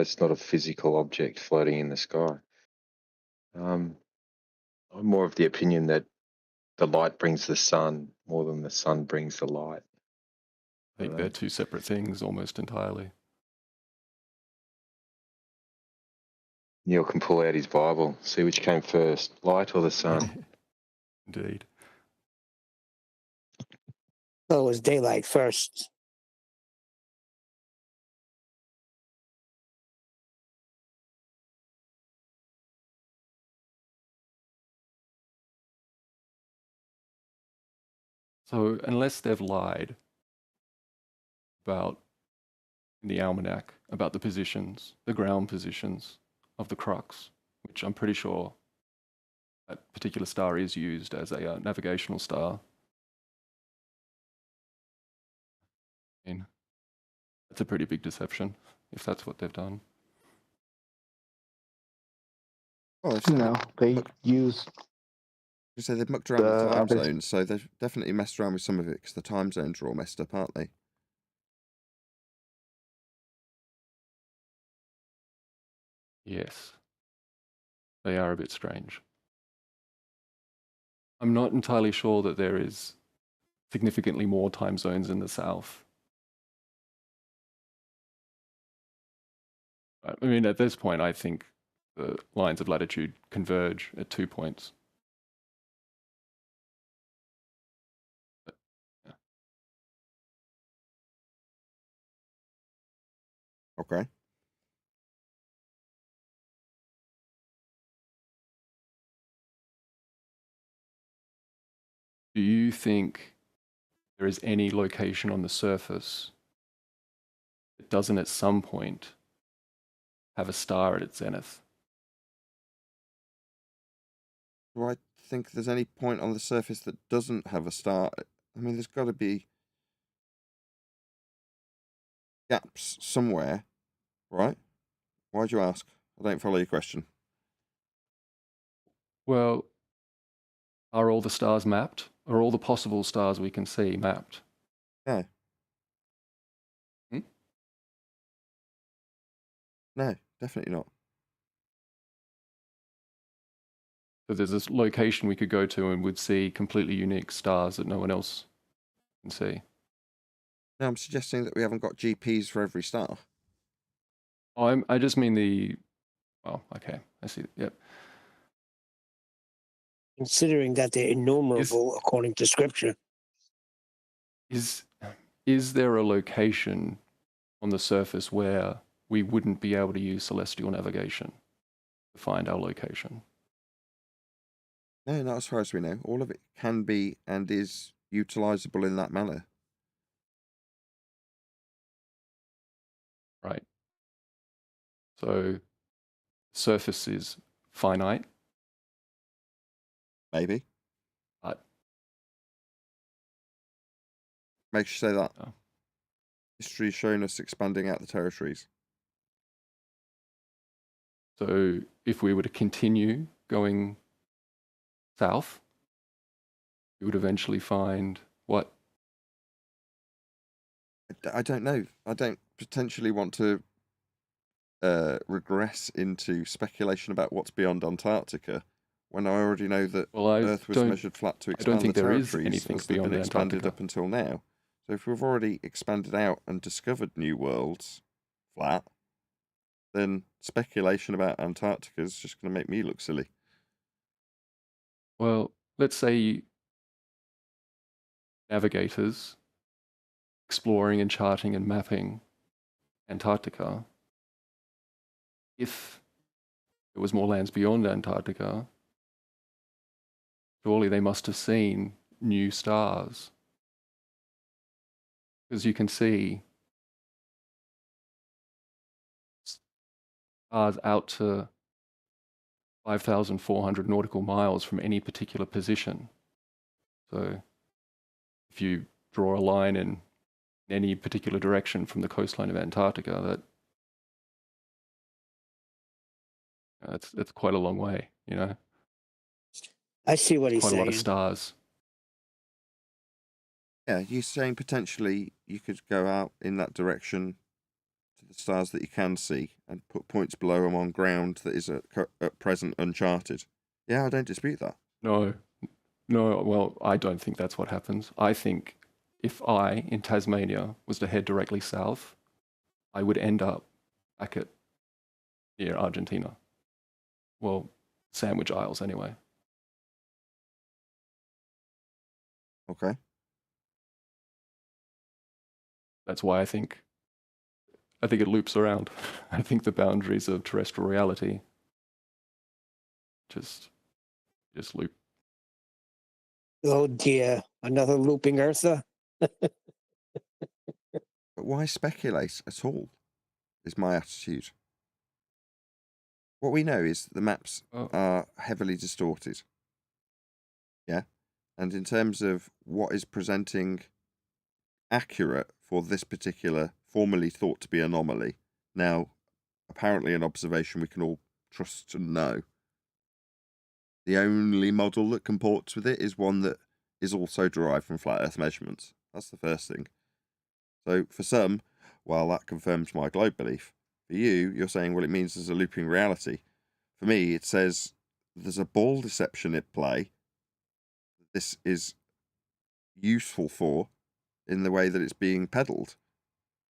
it's not a physical object floating in the sky. I'm more of the opinion that the light brings the sun more than the sun brings the light. I think they're two separate things almost entirely. Neil can pull out his Bible, see which came first, light or the sun. Indeed. Well, it was daylight first. So unless they've lied about in the almanac about the positions, the ground positions of the crux, which I'm pretty sure that particular star is used as a navigational star. I mean, that's a pretty big deception if that's what they've done. Well, They use so they've mucked around with the time average- zones, so they've definitely messed around with some of it because the time zones are all messed up, aren't they? Yes, they are a bit strange. I'm not entirely sure that there is significantly more time zones in the south. I mean, at this point, I think the lines of latitude converge at 2 points. But, yeah. Okay. Do you think there is any location on the surface that doesn't at some point have a star at its zenith? Do I think there's any point on the surface that doesn't have a star? I mean, there's got to be gaps somewhere, right? Why'd you ask? I don't follow your question. Well, are all the stars mapped? Are all the possible stars we can see mapped? No. Hmm? No, definitely not. So there's this location we could go to and would see completely unique stars that no one else can see. No, I'm suggesting that we haven't got GPs for every star. I just mean the... Oh, okay, I see. Yep. Considering that they're innumerable according to Scripture. Is there a location on the surface where we wouldn't be able to use celestial navigation to find our location? No, not as far as we know. All of it can be and is utilizable in that manner. Right. So surface is finite. Maybe. But Makes you say that. Oh. History's shown us expanding out the territories. so if we were to continue going south, we would eventually find what? I don't know. I don't potentially want to regress into speculation about what's beyond Antarctica when I already know that Well, I Earth was don't- measured flat to I expand don't think the there is territories anything as they've been beyond expanded Antarctica. up until now. So if we've already expanded out and discovered new worlds flat, then speculation about Antarctica is just going to make me look silly. Well, let's say navigators exploring and charting and mapping Antarctica, if there was more lands beyond Antarctica, surely they must have seen new stars. Because you can see stars out to 5,400 nautical miles from any particular position. So if you draw a line in any particular direction from the coastline of Antarctica, that's quite a long way, you know? I see what he's Quite a lot of saying. stars. Yeah, you're saying potentially you could go out in that direction to the stars that you can see and put points below them on ground that is at present uncharted. Yeah, I don't dispute that. No, well, I don't think that's what happens. I think if I, in Tasmania, was to head directly south, I would end up back at near Argentina. Well, Sandwich Isles anyway. Okay. That's why I think it loops around. I think the boundaries of terrestrial reality just loop. Oh dear, another looping Earther. But why speculate at all, is my attitude. What we know is the maps are heavily distorted. Yeah? And in terms of what is presenting accurate for this particular formerly thought to be anomaly, now apparently an observation we can all trust and know, the only model that comports with it is one that is also derived from flat Earth measurements. That's the first thing. So for some, well, that confirms my globe belief. For you, you're saying, well, it means there's a looping reality. For me, it says there's a ball deception at play. This is useful for in the way that it's being peddled.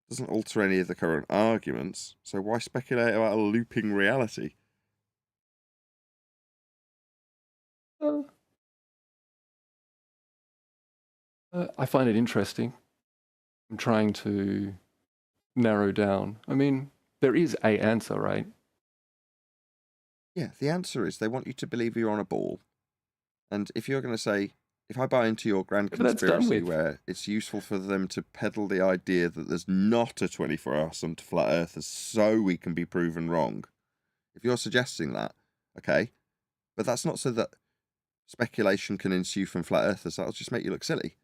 It doesn't alter any of the current arguments, so why speculate about a looping reality? I find it interesting. I'm trying to narrow down. I mean, there is a answer, right? Yeah, the answer is they want you to believe you're on a ball. And if you're going to say, if I buy into your grand conspiracy where it's useful for them to peddle the idea that there's not a 24-hour sun to flat earthers so we can be proven wrong, if you're suggesting that, okay, but that's not so that speculation can ensue from flat earthers. That'll just make you look silly.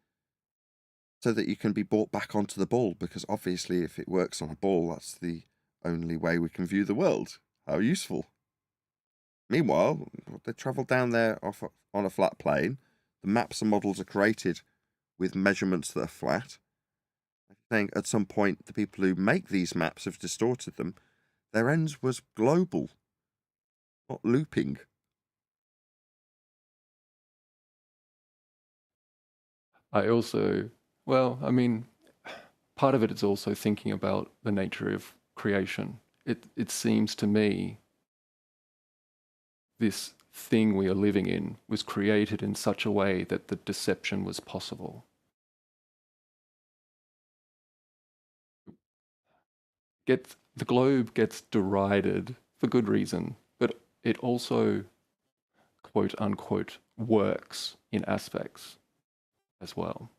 So that you can be brought back onto the ball, because obviously if it works on a ball, that's the only way we can view the world. How useful. Meanwhile, they travel down there on a flat plane. The maps and models are created with measurements that are flat. I think at some point the people who make these maps have distorted them. Their ends was global, not looping. I also, well, I mean, part of it is also thinking about the nature of creation. It seems to me this thing we are living in was created in such a way that the deception was possible. The globe gets derided for good reason, but it also, quote unquote, works in aspects as well.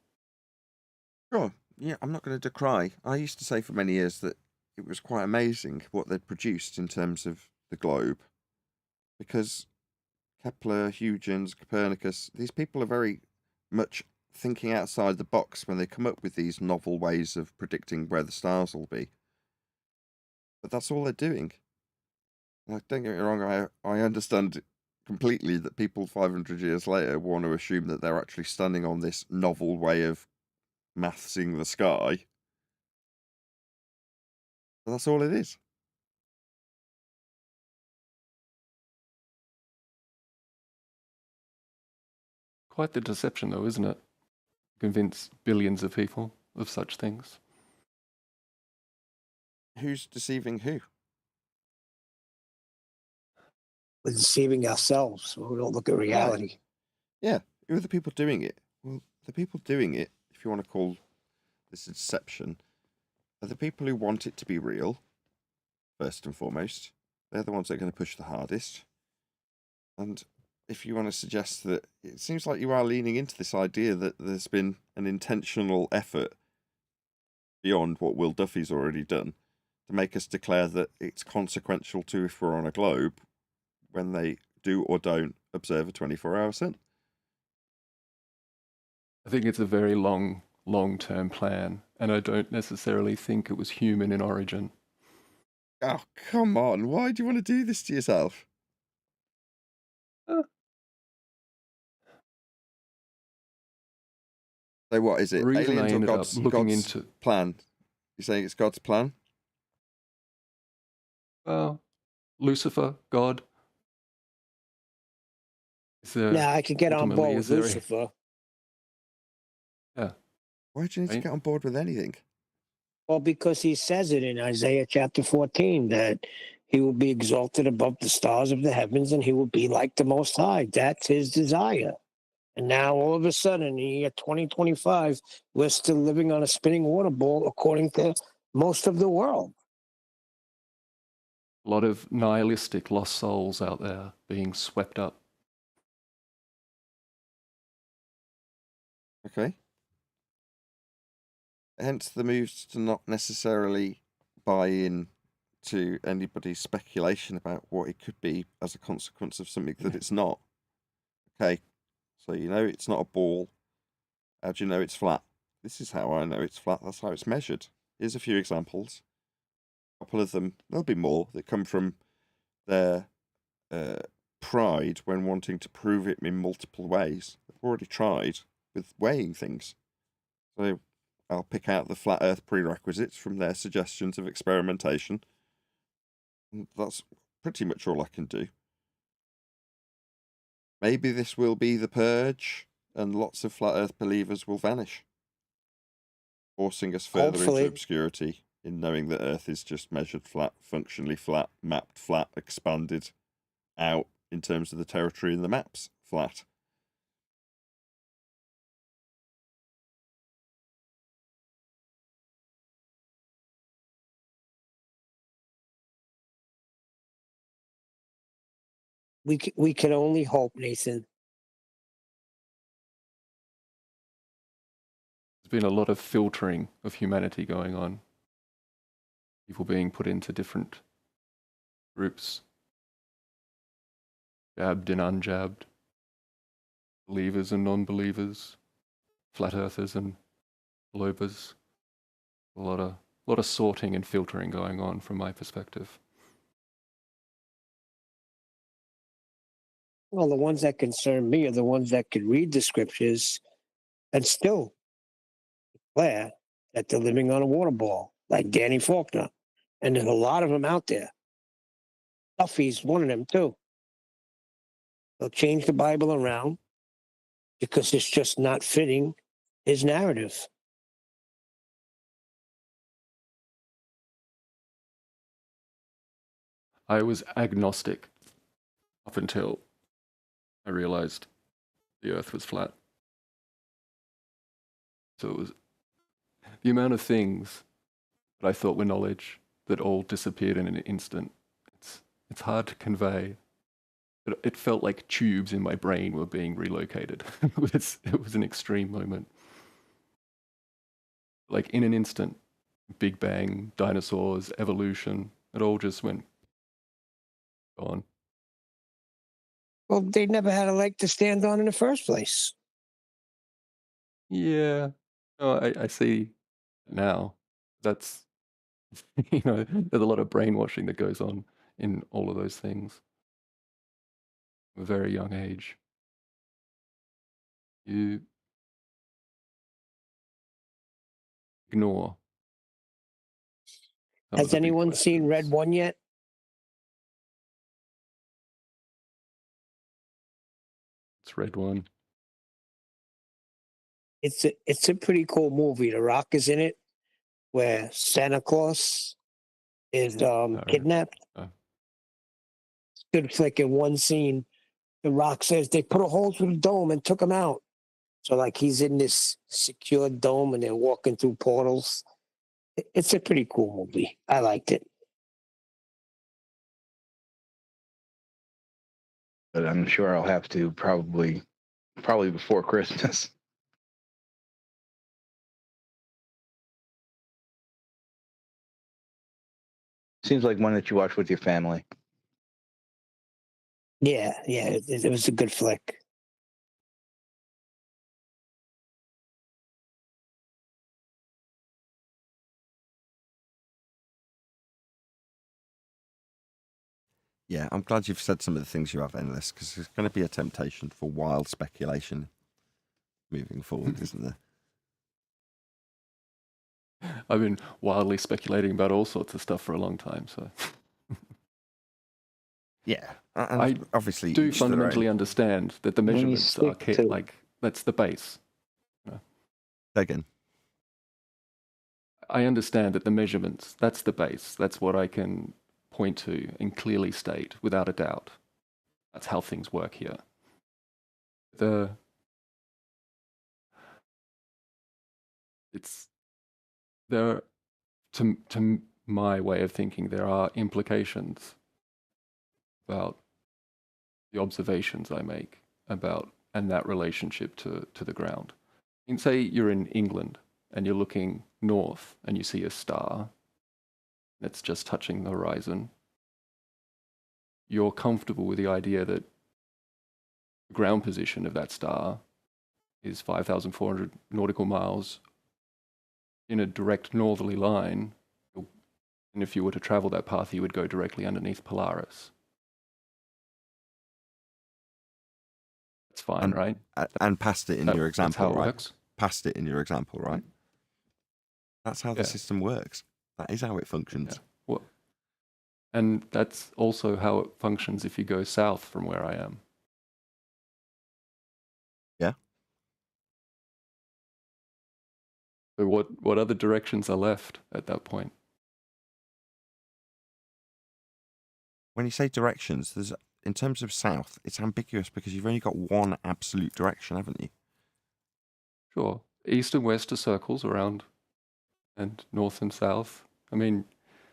Sure, yeah, I'm not going to decry. I used to say for many years that it was quite amazing what they'd produced in terms of the globe, because Kepler, Huygens, Copernicus, these people are very much thinking outside the box when they come up with these novel ways of predicting where the stars will be. But that's all they're doing. Like, don't get me wrong, I understand completely that people 500 years later want to assume that they're actually standing on this novel way of mathsing the sky. But that's all it is. Quite the deception, though, isn't it? Convince billions of people of such things. Who's deceiving who? We're deceiving ourselves. We don't look at reality. Yeah. Who are the people doing it? Well, the people doing it, if you want to call this a deception, are the people who want it to be real, first and foremost. They're the ones that are going to push the hardest. And if you want to suggest that, it seems like you are leaning into this idea that there's been an intentional effort beyond what Will Duffy's already done to make us declare that it's consequential to if we're on a globe when they do or don't observe a 24-hour sun. I think it's a very long-term plan, and I don't necessarily think it was human in origin. Oh, come on. Why do you want to do this to yourself? So what is it? The reason Aliens I or ended God's up looking into plan? You're saying it's God's plan? Lucifer, God. Now I could get on ultimately, board with is there Lucifer. Yeah. Why do you need to Right? get on board with anything? Well, because he says it in Isaiah chapter 14 that he will be exalted above the stars of the heavens and he will be like the Most High. That's his desire. And now all of a sudden, in the year 2025, we're still living on a spinning water ball according to most of the world. A lot of nihilistic lost souls out there being swept up. Okay. Hence the moves to not necessarily buy in to anybody's speculation about what it could be as a consequence of something that it's not. Okay, so you know it's not a ball. How do you know it's flat? This is how I know it's flat. That's how it's measured. Here's a few examples. A couple of them, there'll be more, that come from their pride when wanting to prove it in multiple ways. They've already tried with weighing things. So I'll pick out the flat earth prerequisites from their suggestions of experimentation. And that's pretty much all I can do. Maybe this will be the purge and lots of flat earth believers will vanish, forcing us further Hopefully. into obscurity in knowing that earth is just measured flat, functionally flat, mapped flat, expanded out in terms of the territory in the maps flat. We can only hope, Nathan. There's been a lot of filtering of humanity going on. People being put into different groups, jabbed and unjabbed, believers and non-believers, flat earthers and globers. A lot of sorting and filtering going on from my perspective. Well, the ones that concern me are the ones that could read the scriptures and still declare that they're living on a water ball, like Danny Faulkner. And there's a lot of them out there. Duffy's one of them, too. They'll change the Bible around because it's just not fitting his narrative. I was agnostic up until I realized the earth was flat. So it was the amount of things that I thought were knowledge that all disappeared in an instant. It's hard to convey. But it felt like tubes in my brain were being relocated. It was an extreme moment. Like in an instant, Big Bang, dinosaurs, evolution, it all just went gone. Well, they never had a leg to stand on in the first place. Yeah. Oh, I see now. That's, there's a lot of brainwashing that goes on in all of those things. From a very young age. You ignore. Has anyone seen Red One yet? It's Red One. It's a pretty cool movie. The Rock is in it, where Santa Claus is kidnapped. Good flick. In one scene, The Rock says they put a hole through the dome and took him out. So like he's in this secure dome and they're walking through portals. It's a pretty cool movie. I liked it. But I'm sure I'll have to probably before Christmas. Seems like one that you watch with your family. Yeah, it was a good flick. Yeah, I'm glad you've said some of the things you have, Endless, because there's going to be a temptation for wild speculation moving forward, isn't there? I've been wildly speculating about all sorts of stuff for a long time, so Yeah, I and obviously do each to their fundamentally own. understand that the When you measurements are stick to- like that's the base. Again, I understand that the measurements, that's the base. That's what I can point to and clearly state without a doubt. That's how things work here. To my way of thinking, there are implications about the observations I make about and that relationship to the ground. You can say you're in England and you're looking north and you see a star that's just touching the horizon. You're comfortable with the idea that the ground position of that star is 5,400 nautical miles in a direct northerly line. And if you were to travel that path, you would go directly underneath Polaris. That's fine, right? And past it in your example, that's how it right? works. Past it in your example, right? That's how the system works. That is how it functions. Yeah. Well, and that's also how it functions if you go south from where I am. Yeah. So what other directions are left at that point? When you say directions, there's in terms of south, it's ambiguous because you've only got one absolute direction, haven't you? Sure. East and west are circles around, and north and south. I mean,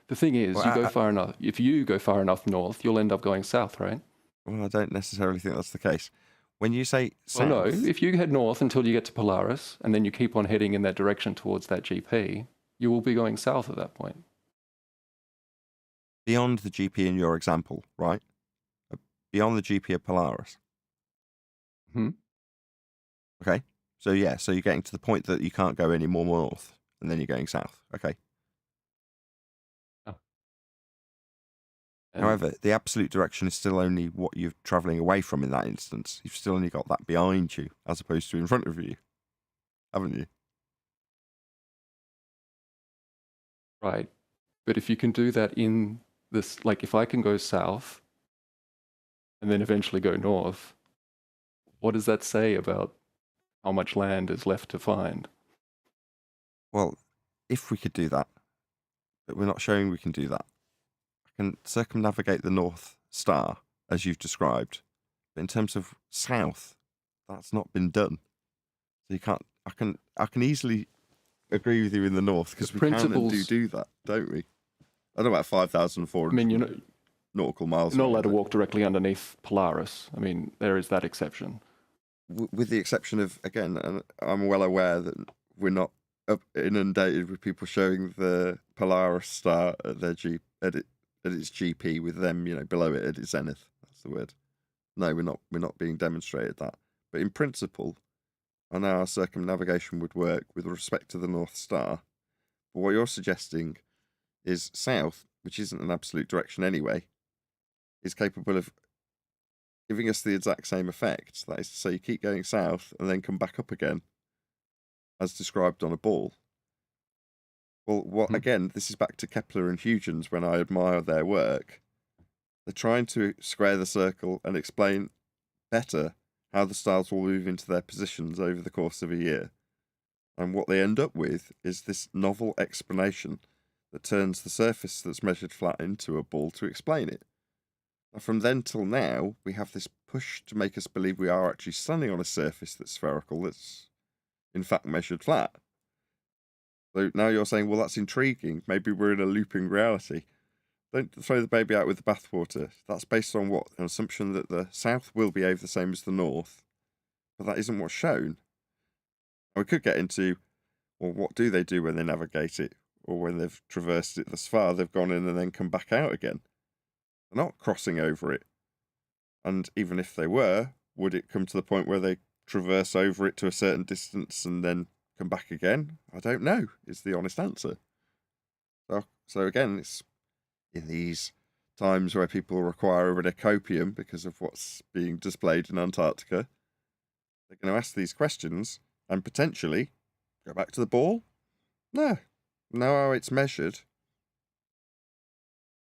the thing is, Well, you go far enough. If you go far enough north, you'll end up going south, right? Well, I don't necessarily think that's the case. When you say south... Well, no. If you head north until you get to Polaris, and then you keep on heading in that direction towards that GP, you will be going south at that point. Beyond the GP in your example, right? Beyond the GP of Polaris. Okay. So yeah, so you're getting to the point that you can't go any more north, and then you're going south. Okay. Oh. However, the absolute direction is still only what you're travelling away from in that instance. You've still only got that behind you, as opposed to in front of you, haven't you? Right. But if you can do that in this, like if I can go south and then eventually go north, what does that say about how much land is left to find? Well, if we could do that, but we're not showing we can do that. I can circumnavigate the North Star, as you've described. But in terms of south, that's not been done. So you can't, I can easily agree with you in the north, because we can and do that, don't we? I don't know about 5,400 nautical miles. You're not allowed to walk directly underneath Polaris. I mean, there is that exception. With the exception of, again, and I'm well aware that we're not inundated with people showing the Polaris star at their at its GP with them, below it at its zenith. That's the word. No, we're not being demonstrated that. But in principle, I know our circumnavigation would work with respect to the North Star. But what you're suggesting is south, which isn't an absolute direction anyway, is capable of giving us the exact same effect. That is to say, you keep going south and then come back up again, as described on a ball. Well, again, this is back to Kepler and Huygens when I admire their work. They're trying to square the circle and explain better how the stars will move into their positions over the course of a year. And what they end up with is this novel explanation that turns the surface that's measured flat into a ball to explain it. And from then till now, we have this push to make us believe we are actually standing on a surface that's spherical, that's in fact measured flat. So now you're saying, well, that's intriguing. Maybe we're in a looping reality. Don't throw the baby out with the bathwater. That's based on what? An assumption that the south will behave the same as the north. But that isn't what's shown. And we could get into, well, what do they do when they navigate it? Or when they've traversed it this far, they've gone in and then come back out again. They're not crossing over it. And even if they were, would it come to the point where they traverse over it to a certain distance and then come back again? I don't know, is the honest answer. So again, it's in these times where people require a bit of copium because of what's being displayed in Antarctica, they're going to ask these questions and potentially go back to the ball. No, know how it's measured.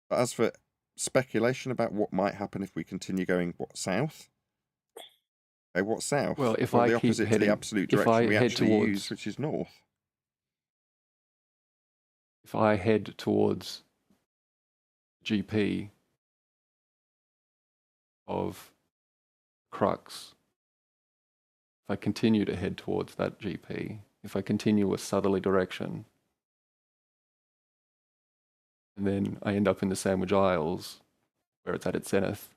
But as for speculation about what might happen if we continue going south. Okay, what south? Well, if I the keep opposite heading, to the absolute if I direction we head actually towards, use, which is north. if I head towards GP of crux, if I continue to head towards that GP, if I continue a southerly direction, and then I end up in the Sandwich Isles, where it's at its zenith.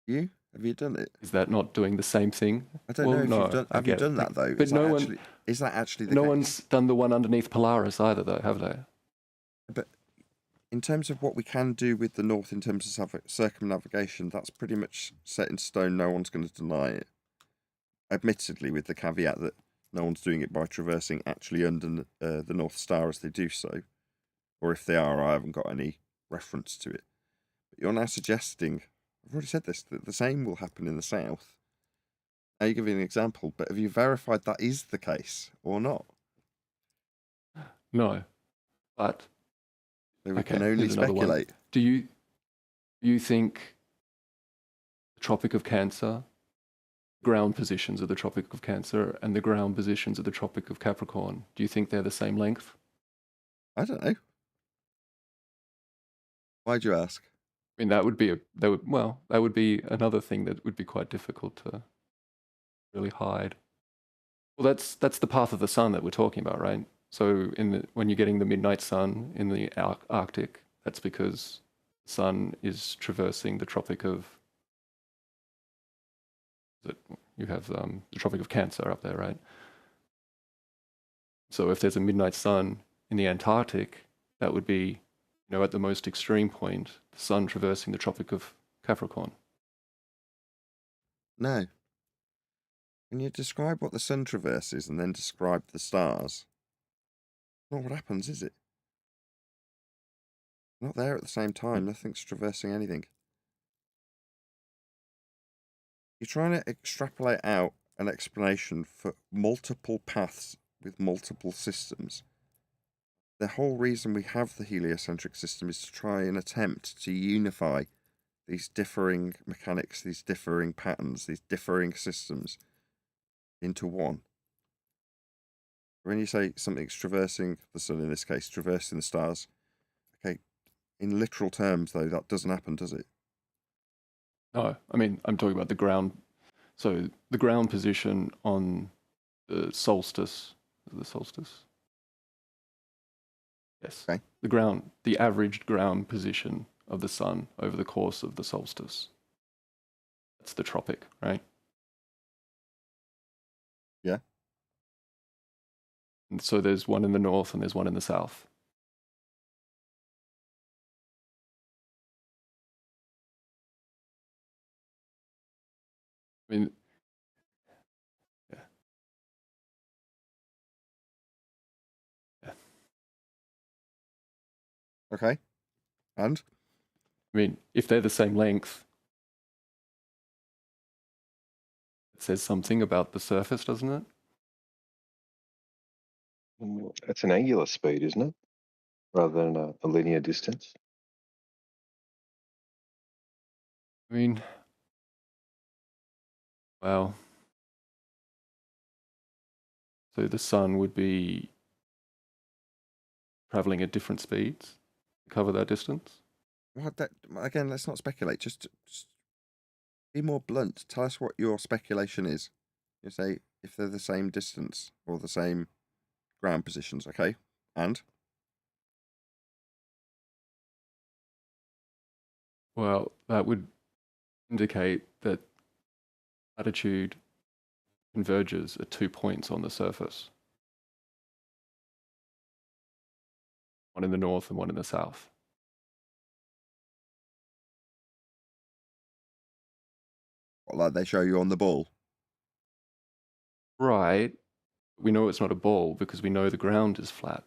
Have you done it? Is that not doing the same thing? I don't know if you've done. Have you done that though? But Is that actually the no case? one's done the one underneath Polaris either, though, have they? But in terms of what we can do with the north in terms of circumnavigation, that's pretty much set in stone. No one's going to deny it. Admittedly, with the caveat that no one's doing it by traversing actually under the North Star as they do so. Or if they are, I haven't got any reference to it. But you're now suggesting, I've already said this, that the same will happen in the south. Now you're giving an example, but have you verified that is the case or not? No, but So we can only speculate. Do you think the Tropic of Cancer, ground positions of the Tropic of Cancer and the ground positions of the Tropic of Capricorn, do you think they're the same length? I don't know. Why'd you ask? I mean, that would be another thing that would be quite difficult to really hide. Well, that's the path of the sun that we're talking about, right? So when you're getting the midnight sun in the Arctic, that's because the sun is traversing the Tropic of. You have the Tropic of Cancer up there, right? So if there's a midnight sun in the Antarctic, that would be, at the most extreme point, the sun traversing the Tropic of Capricorn. No. When you describe what the sun traverses and then describe the stars, not what happens, is it? Not there at the same time. Nothing's traversing anything. You're trying to extrapolate out an explanation for multiple paths with multiple systems. The whole reason we have the heliocentric system is to try and attempt to unify these differing mechanics, these differing patterns, these differing systems into one. When you say something's traversing the sun, in this case, traversing the stars, okay, in literal terms, though, that doesn't happen, does it? No, I mean, I'm talking about the ground. So the ground position on the solstice. The solstice? Yes. Okay. The averaged ground position of the sun over the course of the solstice. That's the tropic, right? Yeah. And so there's one in the north and there's one in the south. I mean, yeah. Yeah. Okay. And? I mean, if they're the same length, it says something about the surface, doesn't it? That's an angular speed, isn't it? Rather than a linear distance. I mean, well, so the sun would be traveling at different speeds to cover that distance? Well, again, let's not speculate. Just be more blunt. Tell us what your speculation is. You say if they're the same distance or the same ground positions, okay? And? Well, that would indicate that latitude converges at 2 points on the surface. One in the north and one in the south. What, like they show you on the ball? Right. We know it's not a ball because we know the ground is flat.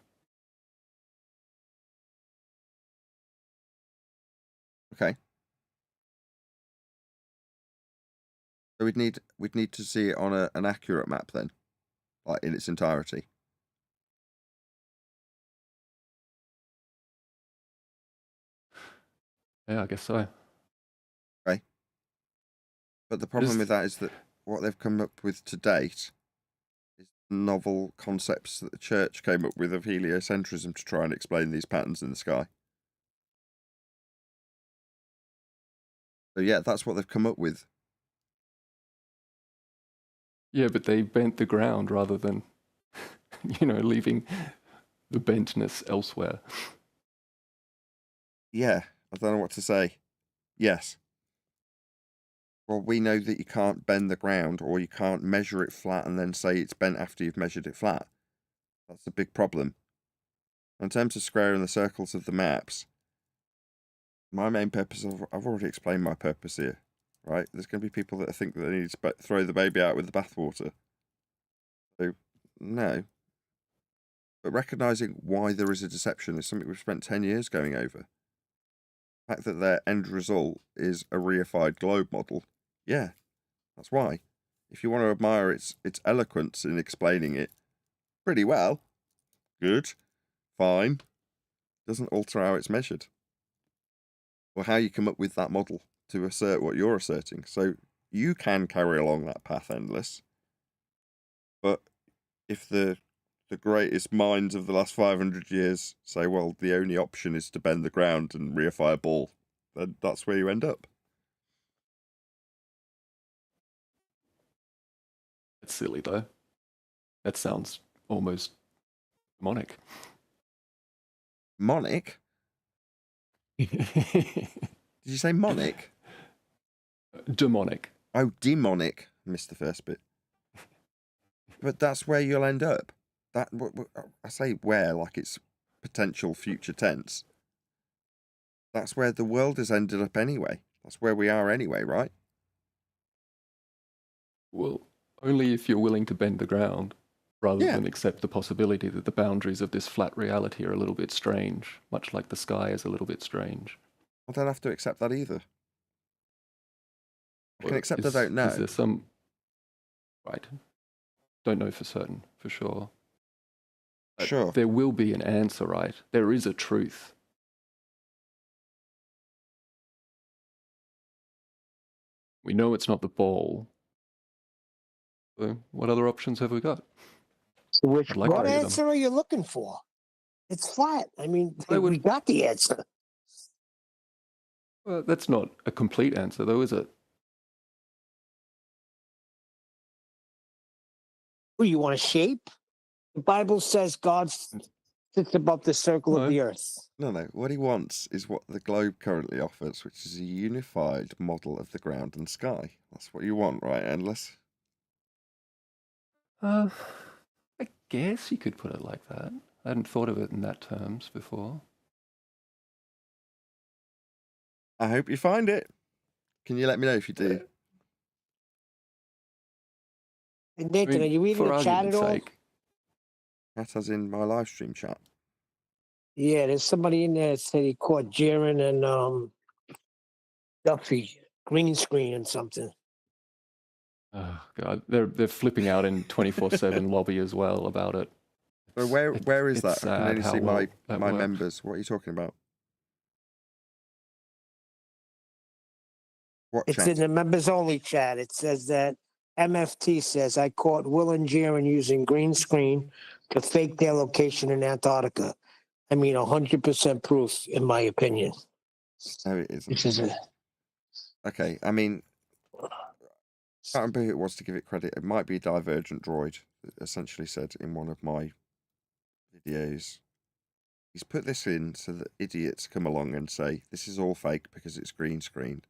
Okay. So we'd need to see it on an accurate map then, like in its entirety. Yeah, I guess so. But the problem with that is that what they've come up with to date is novel concepts that the church came up with of heliocentrism to try and explain these patterns in the sky. So yeah, that's what they've come up with. Yeah, but they bent the ground rather than, leaving the bentness elsewhere. Yeah, I don't know what to say. Yes. Well, we know that you can't bend the ground, or you can't measure it flat and then say it's bent after you've measured it flat. That's a big problem. In terms of squaring the circles of the maps, my main purpose, I've already explained my purpose here, right? There's going to be people that think that they need to throw the baby out with the bathwater. So, no. But recognising why there is a deception is something we've spent 10 years going over. The fact that their end result is a reified globe model, yeah, that's why. If you want to admire its eloquence in explaining it pretty well, good, fine, doesn't alter how it's measured. Or how you come up with that model to assert what you're asserting. So you can carry along that path endless. But if the greatest minds of the last 500 years say, well, the only option is to bend the ground and reify a ball, then that's where you end up. That's silly, though. That sounds almost demonic. Monic? Did you say monic? Demonic. Oh, demonic. Missed the first bit. But that's where you'll end up. That I say where like it's potential future tense. That's where the world has ended up anyway. That's where we are anyway, right? Well, only if you're willing to bend the ground, rather than accept the possibility that the boundaries of this flat reality are a little bit strange, much like the sky is a little bit strange. I don't have to accept that either. I can accept I don't know. Is there some... Right. Don't know for certain, for sure. But sure. There will be an answer, right? There is a truth. We know it's not the ball. So what other options have we got? What answer are you looking for? It's flat. I mean, we got the answer. Well, that's not a complete answer, though, is it? Well, you want a shape? The Bible says God sits above the circle of the earth. No. What he wants is what the globe currently offers, which is a unified model of the ground and sky. That's what you want, right? Endless? I guess you could put it like that. I hadn't thought of it in that terms before. I hope you find it. Can you let me know if you do? And Nathan, are you reading the chat at all? That as in my live stream chat. Yeah, there's somebody in there that said he caught Jaron and Duffy green screen and something. Oh God, they're flipping out in 24/7 lobby as well about it. So where is that? I can only see my members. What are you talking about? What it's chat? in the members only chat. It says that MFT says I caught Will and Jaron using green screen to fake their location in Antarctica. I mean, 100% proof, in my opinion. No, it isn't. This is it. Okay, I mean, I can't remember who it was to give it credit. It might be Divergent Droid, essentially said in one of my videos. He's put this in so that idiots come along and say, this is all fake because it's green screened.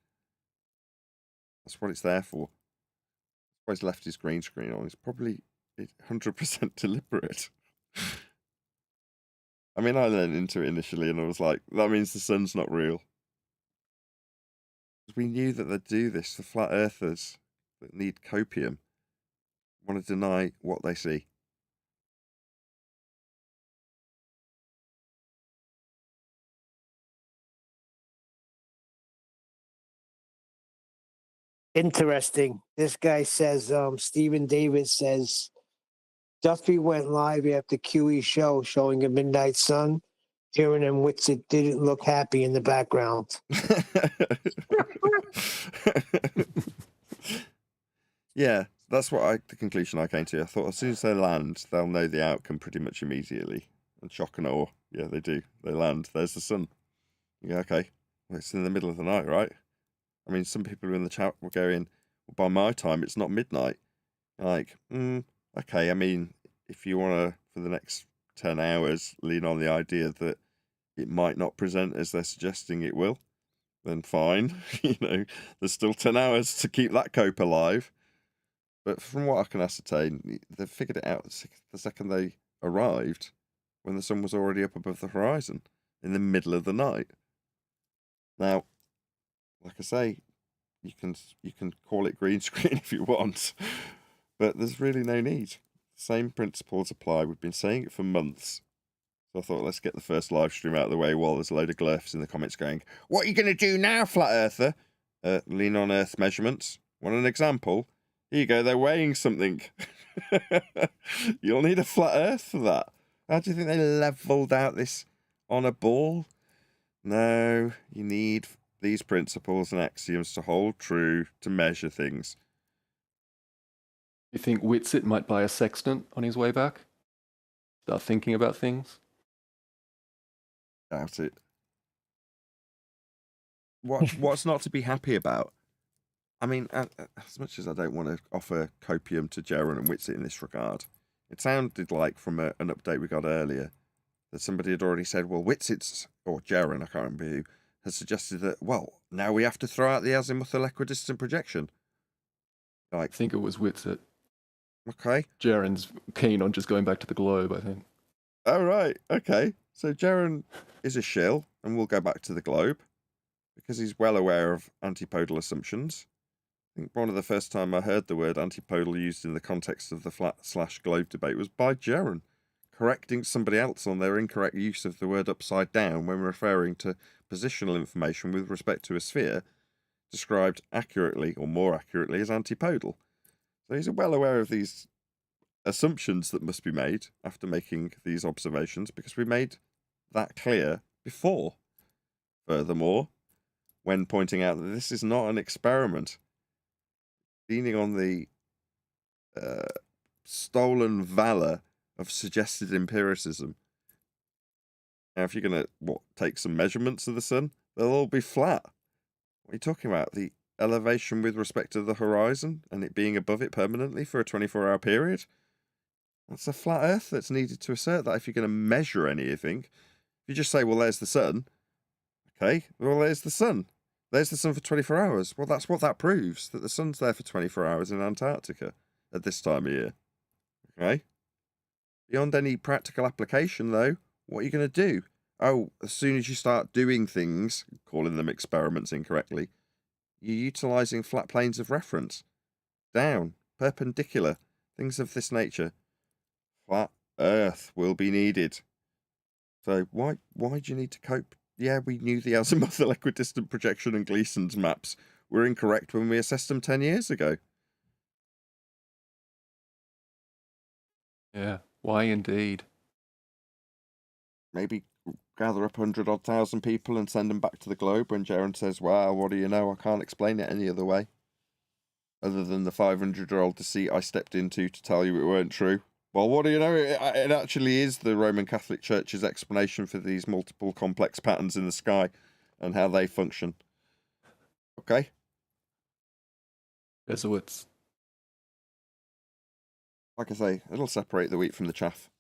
That's what it's there for. That's why he's left his green screen on. It's probably 100% deliberate. I mean, I learned into it initially and I was like, that means the sun's not real. We knew that they'd do this. The flat earthers that need copium want to deny what they see. Interesting. This guy says, Stephen Davis says, Duffy went live after QE show showing a midnight sun. Jaron and Whitsitt didn't look happy in the background. Yeah, that's the conclusion I came to. I thought as soon as they land, they'll know the outcome pretty much immediately. And shock and awe, yeah, they do. They land. There's the sun. You go, okay, well, it's in the middle of the night, right? I mean, some people in the chat were going, well, by my time, it's not midnight. Like, okay, I mean, if you want to, for the next 10 hours, lean on the idea that it might not present as they're suggesting it will, then fine. There's still 10 hours to keep that cope alive. But from what I can ascertain, they figured it out the second they arrived, when the sun was already up above the horizon, in the middle of the night. Now, like I say, you can call it green screen if you want, but there's really no need. Same principles apply. We've been saying it for months. So I thought, let's get the first live stream out of the way while there's a load of glyphs in the comments going, what are you going to do now, flat earther? Lean on Earth measurements. Want an example? Here you go, they're weighing something. You'll need a flat earth for that. How do you think they levelled out this on a ball? No, you need these principles and axioms to hold true to measure things. You think Whitsitt might buy a sextant on his way back? Start thinking about things? Doubt it. What's not to be happy about? I mean, as much as I don't want to offer copium to Jaron and Whitsitt in this regard, it sounded like from an update we got earlier that somebody had already said, well, Whitsitt's, or Jaron, I can't remember who, has suggested that, well, now we have to throw out the azimuthal equidistant projection. I think it was Whitsitt. Okay. Jaron's keen on just going back to the globe, I think. Oh, right. Okay. So Jaron is a shill and we'll go back to the globe because he's well aware of antipodal assumptions. I think one of the first time I heard the word antipodal used in the context of the flat/globe debate was by Jaron, correcting somebody else on their incorrect use of the word upside down when referring to positional information with respect to a sphere, described accurately, or more accurately, as antipodal. So he's well aware of these assumptions that must be made after making these observations, because we made that clear before. Furthermore, when pointing out that this is not an experiment, leaning on the stolen valor of suggested empiricism. Now, if you're going to take some measurements of the sun, they'll all be flat. What are you talking about? The elevation with respect to the horizon and it being above it permanently for a 24-hour period? That's a flat earth that's needed to assert that if you're going to measure anything. If you just say, well, there's the sun. Okay, well, there's the sun. There's the sun for 24 hours. Well, that's what that proves, that the sun's there for 24 hours in Antarctica at this time of year. Okay? Beyond any practical application, though, what are you going to do? Oh, as soon as you start doing things, calling them experiments incorrectly, you're utilising flat planes of reference. Down, perpendicular, things of this nature. Flat Earth will be needed. So why do you need to cope? Yeah, we knew the azimuthal equidistant projection and Gleason's maps were incorrect when we assessed them 10 years ago. Yeah, why indeed? Maybe gather up 100,000 people and send them back to the globe when Jaron says, well, what do you know? I can't explain it any other way. Other than the 500-year-old deceit I stepped into to tell you it weren't true. Well, what do you know? It actually is the Roman Catholic Church's explanation for these multiple complex patterns in the sky and how they function. Okay? Jesuits. Like I say, it'll separate the wheat from the chaff.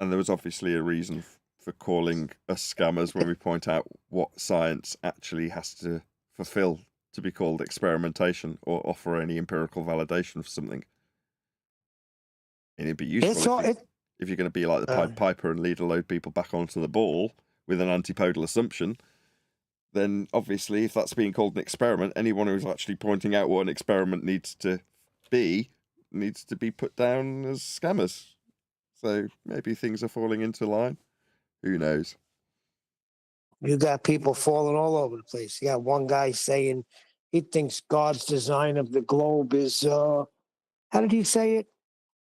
And there was obviously a reason for calling us scammers when we point out what science actually has to fulfill to be called experimentation or offer any empirical validation for something. And it'd be useful if you're going to be like the Pied Piper and lead a load of people back onto the ball with an antipodal assumption, then obviously if that's being called an experiment, anyone who's actually pointing out what an experiment needs to be put down as scammers. So maybe things are falling into line. Who knows? You got people falling all over the place. You got one guy saying he thinks God's design of the globe is, how did he say it?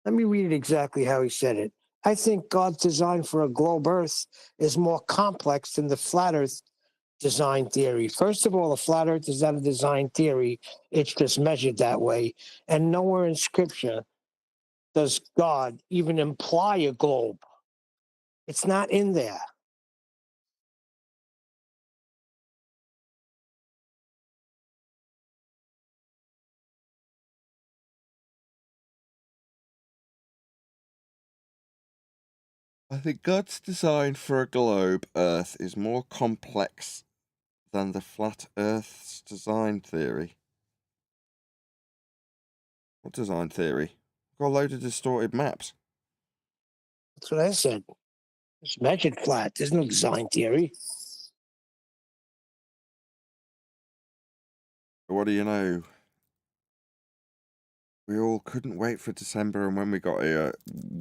Let me read it exactly how he said it. I think God's design for a globe Earth is more complex than the flat Earth design theory. First of all, the flat earth is not a design theory. It's just measured that way. And nowhere in scripture does God even imply a globe. It's not in there. I think God's design for a globe Earth is more complex than the flat Earth's design theory. What design theory? Got a load of distorted maps. That's what I said. It's measured flat. There's no design theory. What do you know? We all couldn't wait for December, and when we got here,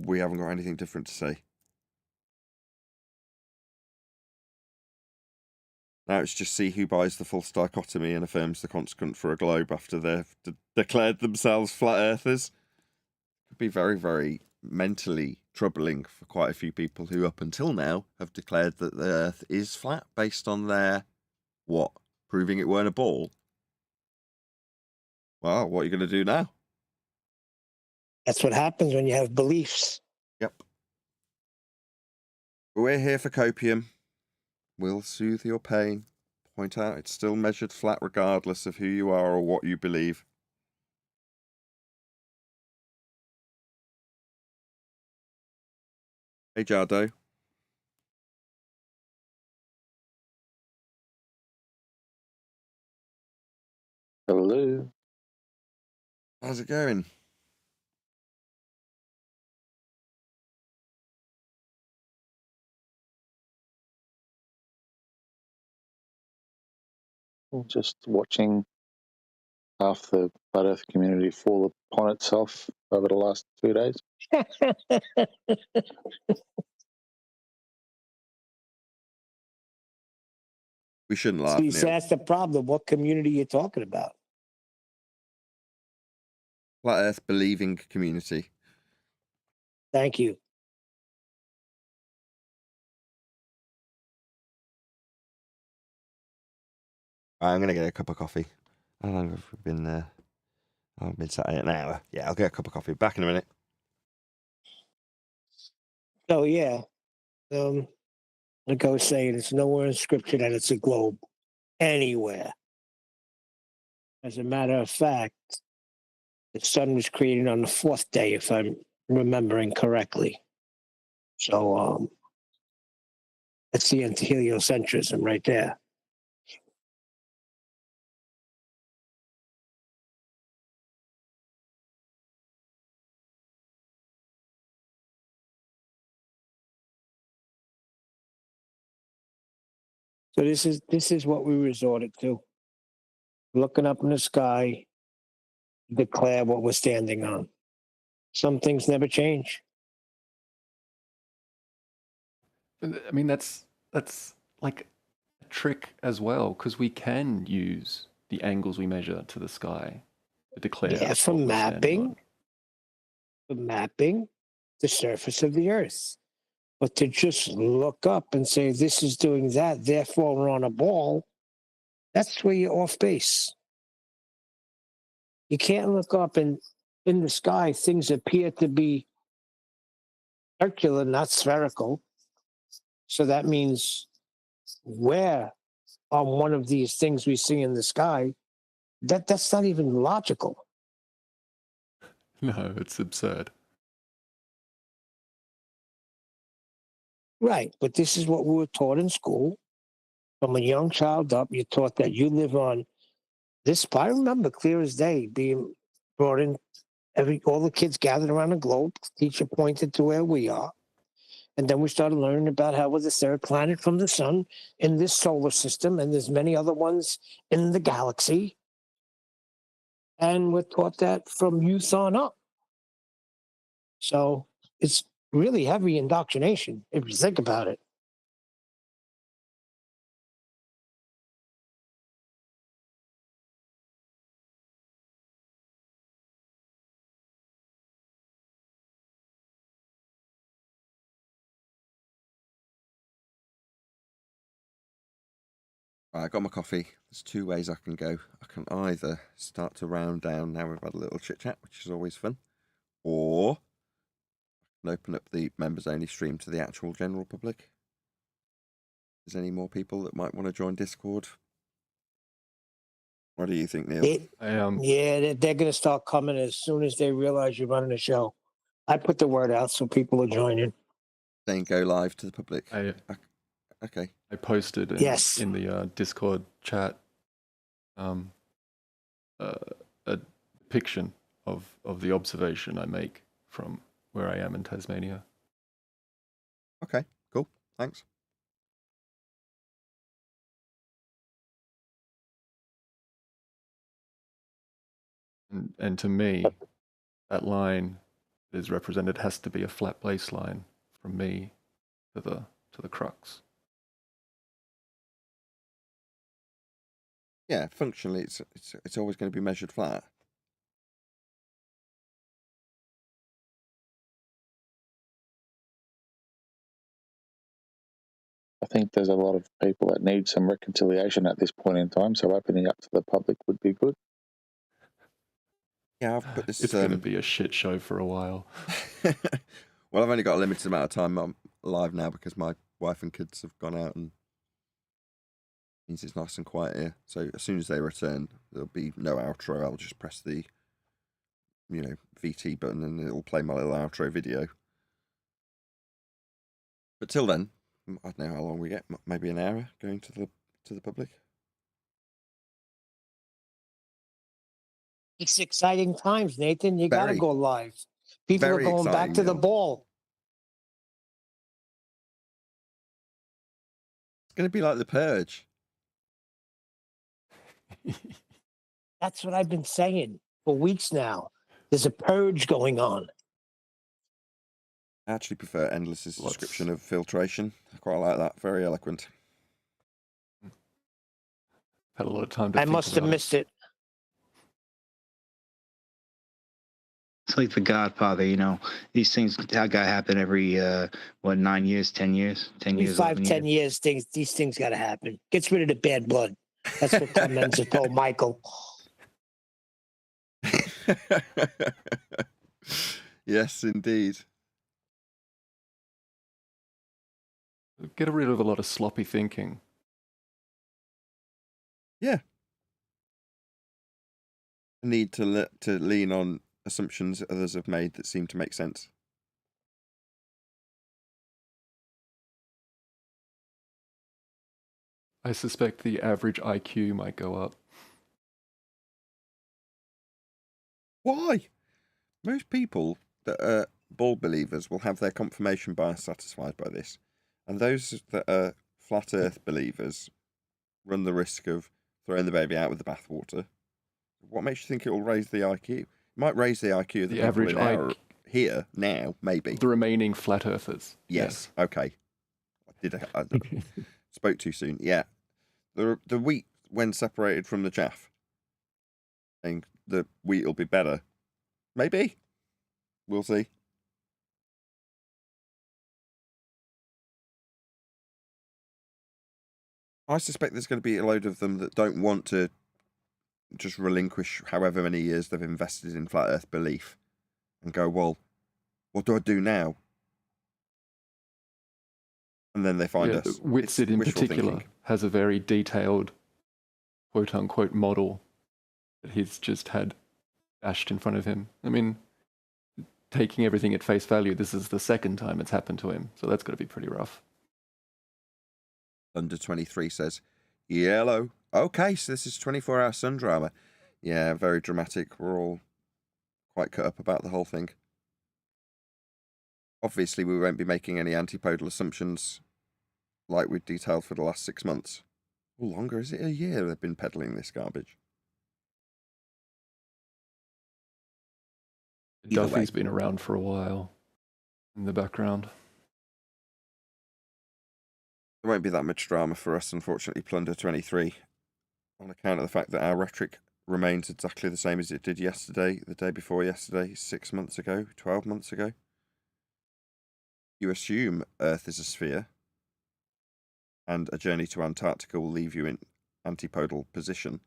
we haven't got anything different to say. Now it's just see who buys the false dichotomy and affirms the consequent for a globe after they've declared themselves flat earthers. Could be very, very mentally troubling for quite a few people who up until now have declared that the earth is flat based on their, what, proving it weren't a ball? Well, what are you going to do now? That's what happens when you have beliefs. Yep. But we're here for Copium. We'll soothe your pain. Point out it's still measured flat regardless of who you are or what you believe. Hey, Jardo. Hello. How's it going? Just watching half the flat Earth community fall upon itself over the last 2 days. We shouldn't laugh, See, Neil. that's the problem. What community you're talking about? Flat Earth believing community. Thank you. I'm going to get a cup of coffee. How long have we been there? I've been sat here an hour. Yeah, I'll get a cup of coffee. Back in a minute. So, yeah. Like I was saying, it's nowhere in scripture that it's a globe. Anywhere. As a matter of fact, the sun was created on the fourth day, if I'm remembering correctly. So that's the heliocentrism right there. So this is what we resorted to. Looking up in the sky, declare what we're standing on. Some things never change. I mean, that's like a trick as well, because we can use the angles we measure to the sky to declare. Yeah, for what we're standing on. mapping the surface of the Earth. But to just look up and say this is doing that, therefore we're on a ball, that's where you're off base. You can't look up and in the sky things appear to be circular, not spherical. So that means where on one of these things we see in the sky, that's not even logical. No, it's absurd. Right, but this is what we were taught in school. From a young child up, you're taught that you live on this. I remember clear as day being brought in. All the kids gathered around the globe. Teacher pointed to where we are, and then we started learning about how we're the third planet from the sun in this solar system, and there's many other ones in the galaxy. And we're taught that from youth on up. So it's really heavy indoctrination if you think about it. I got my coffee. There's two ways I can go. I can either start to round down now we've had a little chit chat, which is always fun, or I can open up the members only stream to the actual general public. Is there any more people that might want to join Discord? What do you think, Neil? Yeah, they're going to start coming as soon as they realize you're running a show. I put the word out so people are joining. Saying go live to the public. Okay. I posted in the Discord chat a depiction of the observation I make from where I am in Tasmania. Okay, cool. Thanks. And to me, that line that is represented has to be a flat baseline from me to the crux. Yeah, functionally, it's always going to be measured flat. I think there's a lot of people that need some reconciliation at this point in time, so opening up to the public would be good. Yeah, I've put this. It's going to be a shit show for a while. Well, I've only got a limited amount of time. I'm live now because my wife and kids have gone out, and means it's nice and quiet here. So as soon as they return, there'll be no outro. I'll just press the, VT button, and it'll play my little outro video. But till then, I don't know how long we get. Maybe an hour going to the public. It's exciting times, Nathan. You got to go live. People are Very going back to the ball. It's going to be like the purge. That's what I've been saying for weeks now. There's a purge going on. I actually prefer Endless's description of filtration. I quite like that. Very eloquent. Had a lot of time to think must have missed it. It's like The Godfather, these things gotta happen every 9 years, 10 years, 10 years, 10 years. These things got to happen. Gets rid of the bad blood. That's what Clemens has told Michael. Yes, indeed. Get rid of a lot of sloppy thinking. Yeah. Need to lean on assumptions others have made that seem to make sense. I suspect the average IQ might go up. Why? Most people that are ball believers will have their confirmation bias satisfied by this. And those that are flat earth believers run the risk of throwing the baby out with the bathwater. What makes you think it will raise the IQ? It might raise the IQ of the average IQ here now, maybe. The remaining flat earthers. Yes. Okay. I spoke too soon. Yeah. The wheat, when separated from the chaff, and the wheat will be better. Maybe. We'll see. I suspect there's going to be a load of them that don't want to just relinquish however many years they've invested in flat earth belief and go, well, what do I do now? And then they find us. Whitsid in particular thinking. Has a very detailed quote unquote model that he's just had bashed in front of him. I mean, taking everything at face value, this is the second time it's happened to him, so that's got to be pretty rough. Under 23 says, yellow. Okay, so this is 24-hour sun drama. Yeah, very dramatic. We're all quite cut up about the whole thing. Obviously, we won't be making any antipodal assumptions like we've detailed for the last 6 months. Or longer, is it a year they've been peddling this garbage? Duffy's been around for a while in the background. There won't be that much drama for us, unfortunately, Plunder 23, on account of the fact that our rhetoric remains exactly the same as it did yesterday, the day before yesterday, 6 months ago, 12 months ago. You assume Earth is a sphere, and a journey to Antarctica will leave you in antipodal position,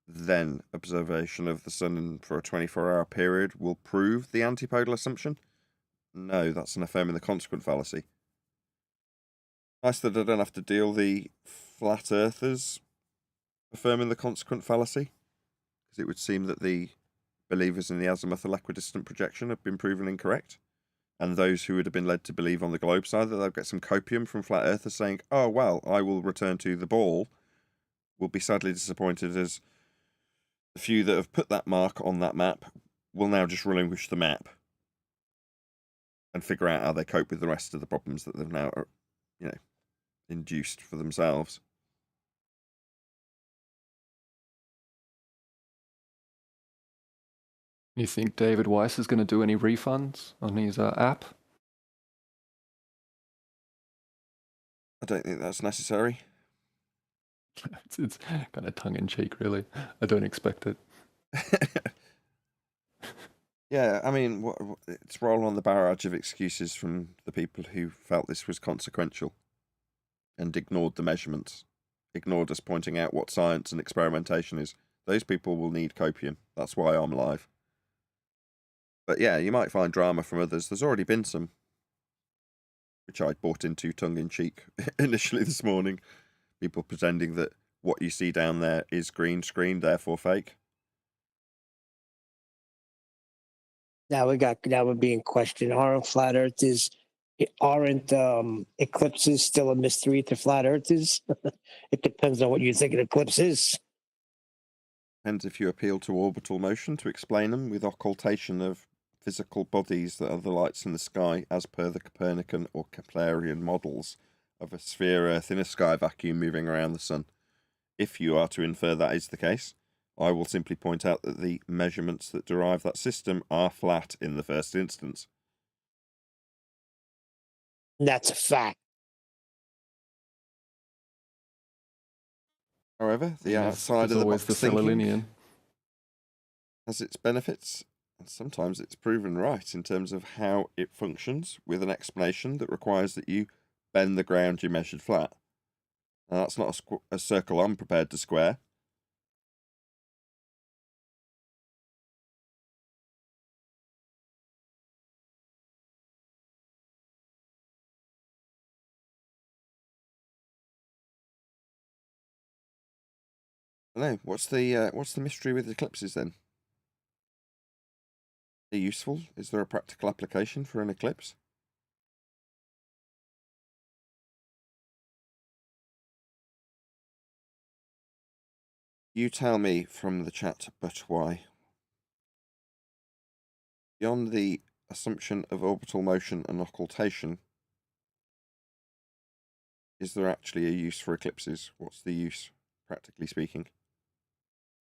then observation of the sun for a 24-hour period will prove the antipodal assumption? No, that's an affirming the consequent fallacy. Nice that I don't have to deal the flat earthers affirming the consequent fallacy, because it would seem that the believers in the azimuthal equidistant projection have been proven incorrect, and those who would have been led to believe on the globe side that they'll get some copium from flat earthers saying, oh, well, I will return to the ball, will be sadly disappointed, as the few that have put that mark on that map will now just relinquish the map and figure out how they cope with the rest of the problems that they've now, induced for themselves. You think David Weiss is going to do any refunds on his app? I don't think that's necessary. It's kind of tongue-in-cheek, really. I don't expect it. Yeah, I mean, it's rolling on the barrage of excuses from the people who felt this was consequential and ignored the measurements, ignored us pointing out what science and experimentation is. Those people will need copium. That's why I'm alive. But yeah, you might find drama from others. There's already been some, which I bought into tongue-in-cheek initially this morning. People pretending that what you see down there is green screen, therefore fake. Now we're being questioned. Aren't eclipses still a mystery to flat earthers? It depends on what you think an eclipse is. Depends if you appeal to orbital motion to explain them with occultation of physical bodies that are the lights in the sky, as per the Copernican or Keplerian models of a sphere Earth in a sky vacuum moving around the sun. If you are to infer that is the case, I will simply point out that the measurements that derive that system are flat in the first instance. That's a fact. However, the outside there's of the always box the thinking Sililinian. has its benefits, and sometimes it's proven right in terms of how it functions, with an explanation that requires that you bend the ground you measured flat. Now, that's not a circle I'm prepared to square. I don't know. What's the mystery with eclipses then? Are they useful? Is there a practical application for an eclipse? You tell me from the chat, but why? Beyond the assumption of orbital motion and occultation, is there actually a use for eclipses? What's the use, practically speaking?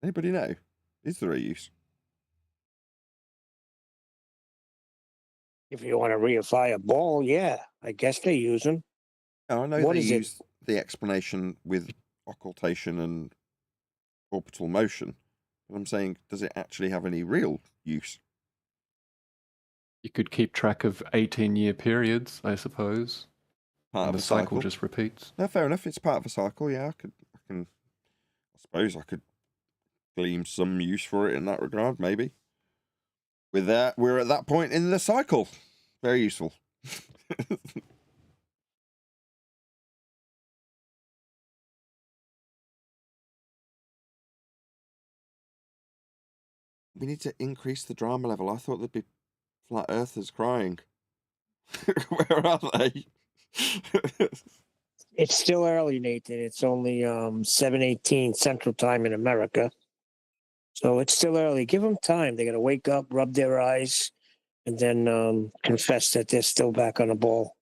Anybody know? Is there a use? If you want to reify a ball, yeah, I guess they use them. Oh, I know What they is it? use the explanation with occultation and orbital motion, but I'm saying, does it actually have any real use? You could keep track of 18-year periods, I suppose. Part And of the a cycle just repeats. No, fair enough. It's part of a cycle. Yeah, I suppose I could glean some use for it in that regard. Maybe. With that, we're at that point in the cycle. Very useful. We need to increase the drama level. I thought there'd be flat earthers crying. Where are they? It's still early, Nathan. It's only 7:18 Central Time in America. So it's still early. Give them time. They're going to wake up, rub their eyes, and then confess that they're still back on the ball.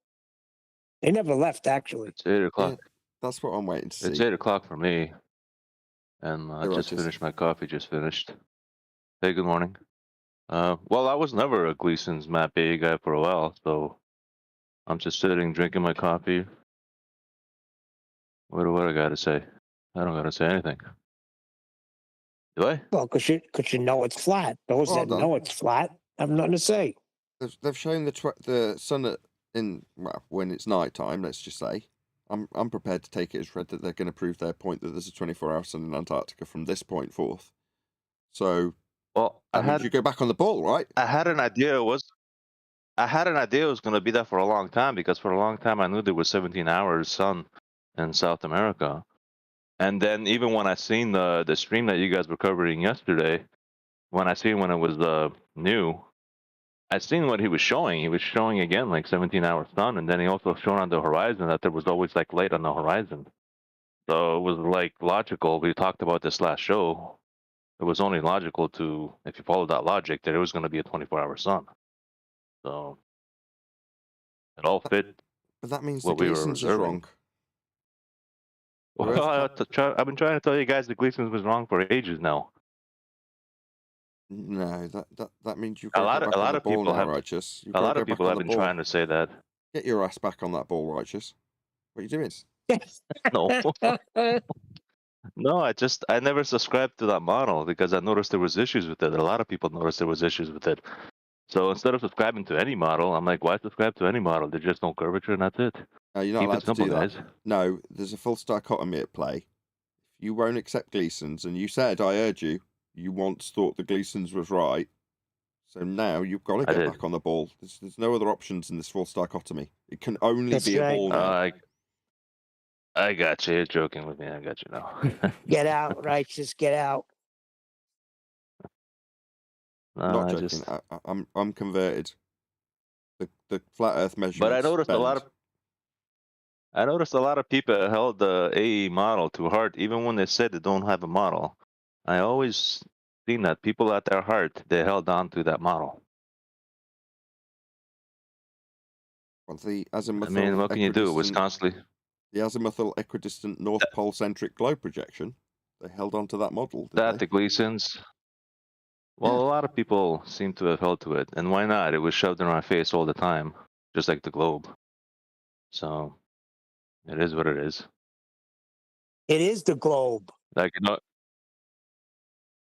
They never left, actually. It's 8 o'clock. Yeah, that's what I'm waiting to see. It's 8 o'clock for me. And I just finished my coffee, just finished. Hey, good morning. Well, I was never a Gleason's Map A guy for a while, so I'm just sitting, drinking my coffee. What do I gotta say? I don't gotta say anything. Do I? Well, because you know it's flat. Those Well that done. know it's flat have nothing to say. They've shown the sun when it's night time, let's just say, I'm prepared to take it as read that they're going to prove their point that there's a 24-hour sun in Antarctica from this point forth. So, Well, you go back on the ball, right? I had an idea it was going to be that for a long time, because for a long time I knew there was 17 hours sun in South America. And then even when I seen the stream that you guys were covering yesterday, when it was new, I seen what he was showing. He was showing again like 17-hour sun, and then he also showed on the horizon that there was always like light on the horizon. So it was like logical. We talked about this last show. It was only logical to, if you follow that logic, that it was going to be a 24-hour sun. So it all fit. But that means what the we were Gleason's is observing. wrong. Well, I've been trying to tell you guys the Gleason's was wrong for ages now. No, that means you've A got to lot get back on of the ball people now, have. Righteous. A lot of people have been trying to say that. Get your ass back on that ball, Righteous. What are you doing? No. No, I never subscribed to that model because I noticed there was issues with it. A lot of people noticed there was issues with it. So instead of subscribing to any model, I'm like, why subscribe to any model? There's just no curvature and that's it. No, you're not Keep allowed it simple, to do guys. that. No, there's a false dichotomy at play. You won't accept Gleason's, and you said, I heard you, you once thought the Gleason's was right. So now you've got to get back on the ball. There's no other options in this false dichotomy. It can only be a ball now. I got you. You're joking with me. I got you now. Get out, Righteous. Get out. No, Not joking. I'm converted. The flat Earth measurements. But I noticed a lot of people held the AE model to heart, even when they said they don't have a model. I always seen that people at their heart, they held on to that model. Well, the azimuthal, I mean, what can you do? It was constantly the azimuthal equidistant North Pole centric globe projection. They held on to that model. The Gleason's. Well, a lot of people seem to have held to it, and why not? It was shoved in our face all the time, just like the globe. So, it is what it is. It is the globe. Like,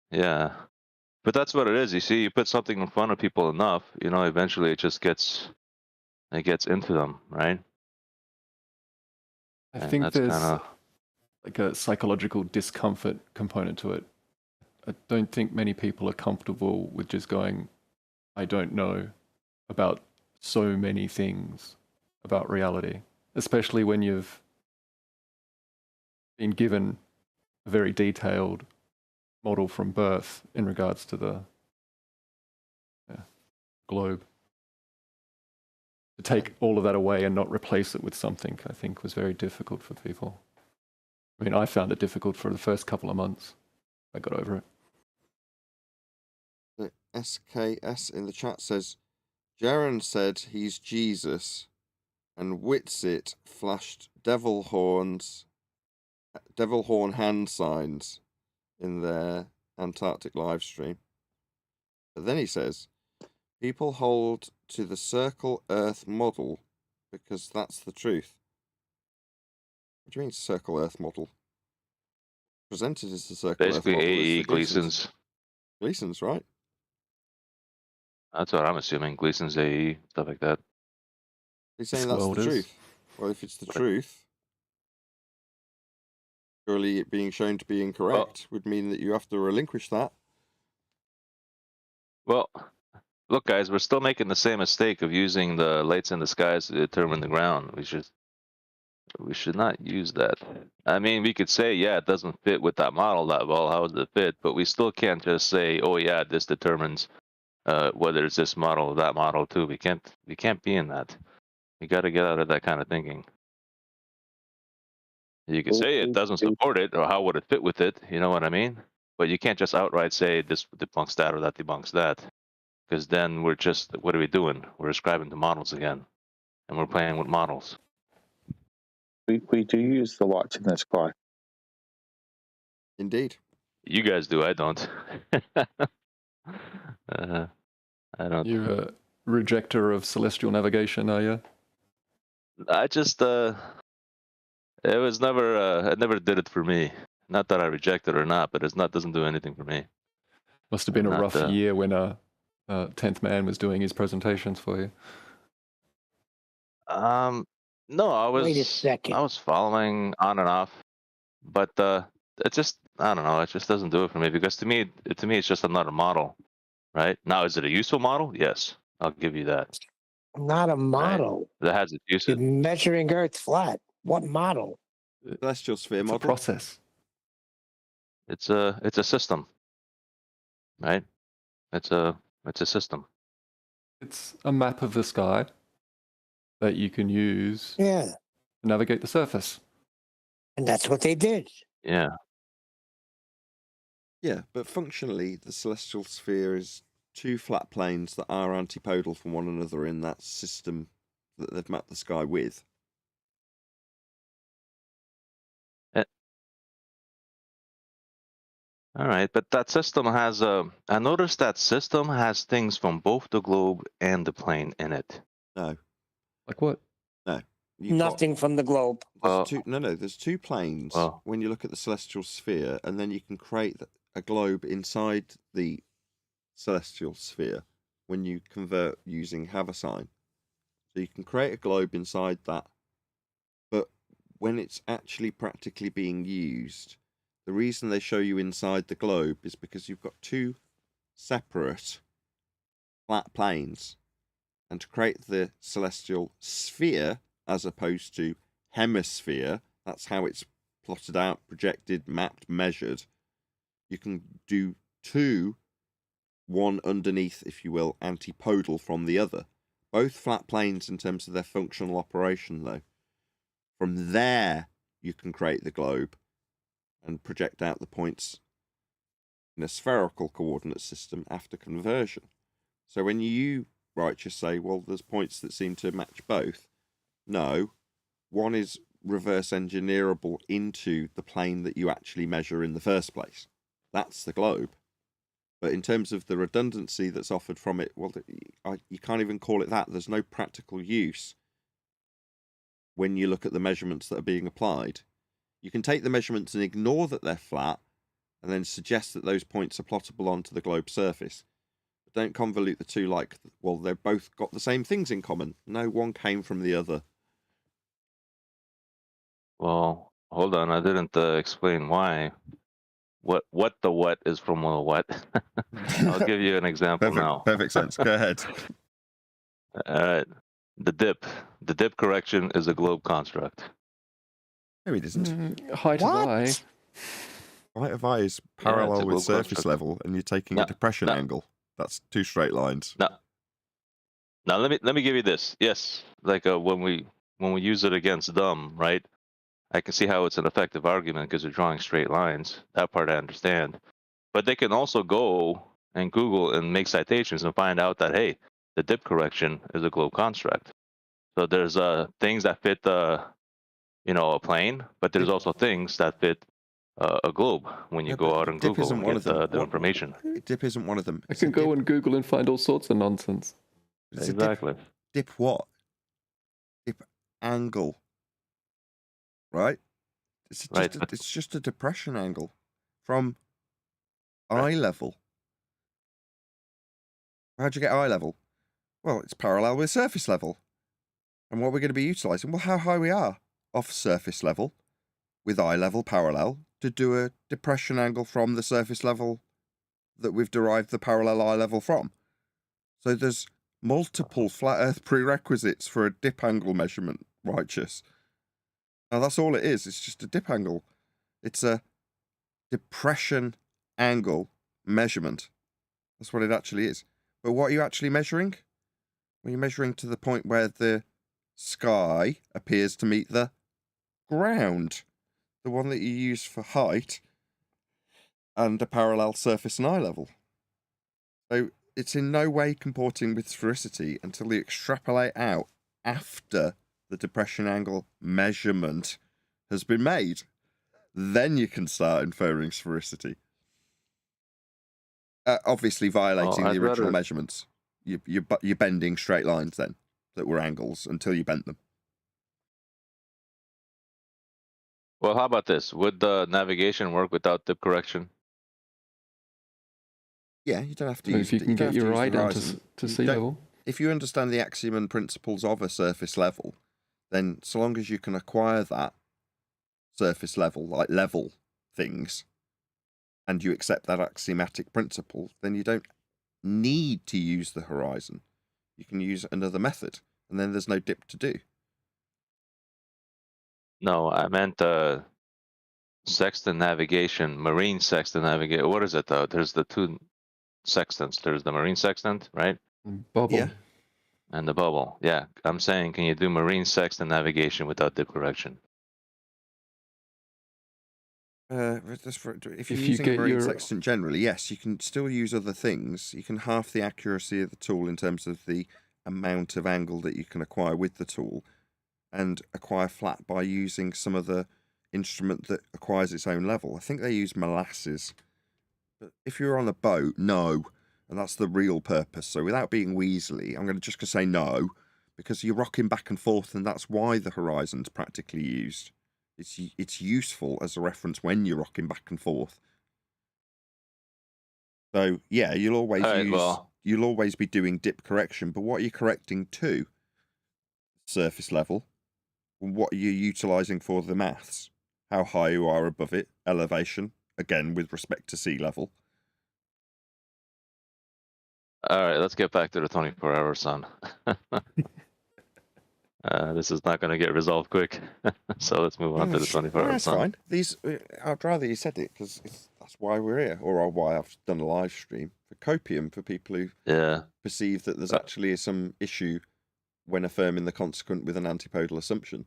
yeah. But that's what it is. You see, you put something in front of people enough, eventually it just gets into them, right? I think there's like a psychological discomfort component to it. I don't think many people are comfortable with just going, I don't know about so many things about reality, especially when you've been given a very detailed model from birth in regards to the globe. To take all of that away and not replace it with something, I think, was very difficult for people. I mean, I found it difficult for the first couple of months. I got over it. The SKS in the chat says, Jaron said he's Jesus, and Witsit flashed devil horn hand signs in their Antarctic live stream. But then he says, people hold to the circle Earth model because that's the truth. What do you mean circle Earth model? Presented as the circle Earth model. Basically, AE Gleason's. Gleason's, right? That's what I'm assuming. Gleason's AE, stuff like that. He's saying that's the truth. Well, if it's the truth, surely it being shown to be incorrect would mean that you have to relinquish that. Well, look, guys, we're still making the same mistake of using the lights in the skies to determine the ground. We should not use that. I mean, we could say, yeah, it doesn't fit with that model that well. How does it fit? But we still can't just say, oh, yeah, this determines whether it's this model or that model too. We can't be in that. You got to get out of that kind of thinking. You could say it doesn't support it, or how would it fit with it? You know what I mean? But you can't just outright say this debunks that or that debunks that, because then we're just, what are we doing? We're ascribing to models again, and we're playing with models. We do use the lights in the sky. Indeed. You guys do. I don't. I don't. You're a rejecter of celestial navigation, are you? I just, it was never, it never did it for me. Not that I reject it or not, but doesn't do anything for me. Must have been a rough year when 10th Man was doing his presentations for you. No, Wait a second. I was following on and off, but it just, I don't know, it just doesn't do it for me, because to me it's just another model, right? Now, is it a useful model? Yes, I'll give you that. Not a model. Right? That has its You're uses. measuring Earth flat. What model? Celestial sphere It's a model. process. It's a system, right? It's a system. It's a map of the sky that you can use Yeah. to navigate the surface. And that's what they did. Yeah. Yeah, but functionally, the celestial sphere is two flat planes that are antipodal from one another in that system that they've mapped the sky with. All right, but that system has I noticed that system has things from both the globe and the plane in it. No, Like what? no. Nothing from the globe. Well, There's two planes well, when you look at the celestial sphere, and then you can create a globe inside the celestial sphere when you convert using Haversine. So you can create a globe inside that, but when it's actually practically being used, the reason they show you inside the globe is because you've got two separate flat planes, and to create the celestial sphere as opposed to hemisphere, that's how it's plotted out, projected, mapped, measured. You can do two, one underneath, if you will, antipodal from the other. Both flat planes in terms of their functional operation, though. From there, you can create the globe and project out the points in a spherical coordinate system after conversion. So when you, Righteous, say, well, there's points that seem to match both, no, one is reverse engineerable into the plane that you actually measure in the first place. That's the globe. But in terms of the redundancy that's offered from it, well, you can't even call it that. There's no practical use when you look at the measurements that are being applied. You can take the measurements and ignore that they're flat, and then suggest that those points are plottable onto the globe surface. But don't convolute the two like, well, they've both got the same things in common. No, one came from the other. well, hold on, I didn't explain why. What is from a what? I'll give you an example now. Perfect sense. Go ahead. The dip correction is a globe construct. No, it isn't. Height of eye. Height of eye is parallel with surface construct. level, and you're taking a depression angle. That's two straight lines. Now let me give you this. Yes, like when we use it against them, right? I can see how it's an effective argument because they're drawing straight lines. That part I understand. But they can also go and Google and make citations and find out that, hey, the dip correction is a globe construct. So there's things that fit a plane, but there's also things that fit a globe when you go out and Google and get the information. Dip isn't one of them. I can go and Google and find all sorts of nonsense. Exactly. Dip what? Dip angle. Right? It's just a depression angle from eye level. How'd you get eye level? Well, it's parallel with surface level. And what we're going to be utilising, well, how high we are off surface level with eye level parallel to do a depression angle from the surface level that we've derived the parallel eye level from. So there's multiple flat earth prerequisites for a dip angle measurement, Righteous. Now, that's all it is. It's just a dip angle. It's a depression angle measurement. That's what it actually is. But what are you actually measuring? Well, you're measuring to the point where the sky appears to meet the ground. The one that you use for height and a parallel surface and eye level. So it's in no way comporting with sphericity until you extrapolate out after the depression angle measurement has been made. Then you can start inferring sphericity. Obviously violating the original measurements. You're bending straight lines then that were angles until you bent them. Well, how about this? Would the navigation work without dip correction? Yeah, you don't have to use if you can get your eye down to sea level. If you understand the axiom and principles of a surface level, then so long as you can acquire that surface level, like level things, and you accept that axiomatic principle, then you don't need to use the horizon. You can use another method, and then there's no dip to do. No, I meant sextant navigation, marine sextant navigation. What is it though? There's the two sextants. There's the marine sextant, right? Bubble. Yeah. And the bubble. Yeah, I'm saying, can you do marine sextant navigation without dip correction? If you're using a marine sextant generally, yes, you can still use other things. You can half the accuracy of the tool in terms of the amount of angle that you can acquire with the tool, and acquire flat by using some other instrument that acquires its own level. I think they use molasses. But if you're on a boat, no. And that's the real purpose. So without being weaselly, I'm just going to say no, because you're rocking back and forth, and that's why the horizon's practically used. It's useful as a reference when you're rocking back and forth. So yeah, you'll always be doing dip correction, but what are you correcting to? Surface level. What are you utilising for the maths? How high you are above it, elevation, again with respect to sea level. All right, let's get back to the 24-hour sun. This is not going to get resolved quick, so let's move on to the 24-hour sun. That's fine. I'd rather you said it, because that's why we're here, or why I've done a live stream for Copium, for people who perceive that there's actually some issue when affirming the consequent with an antipodal assumption,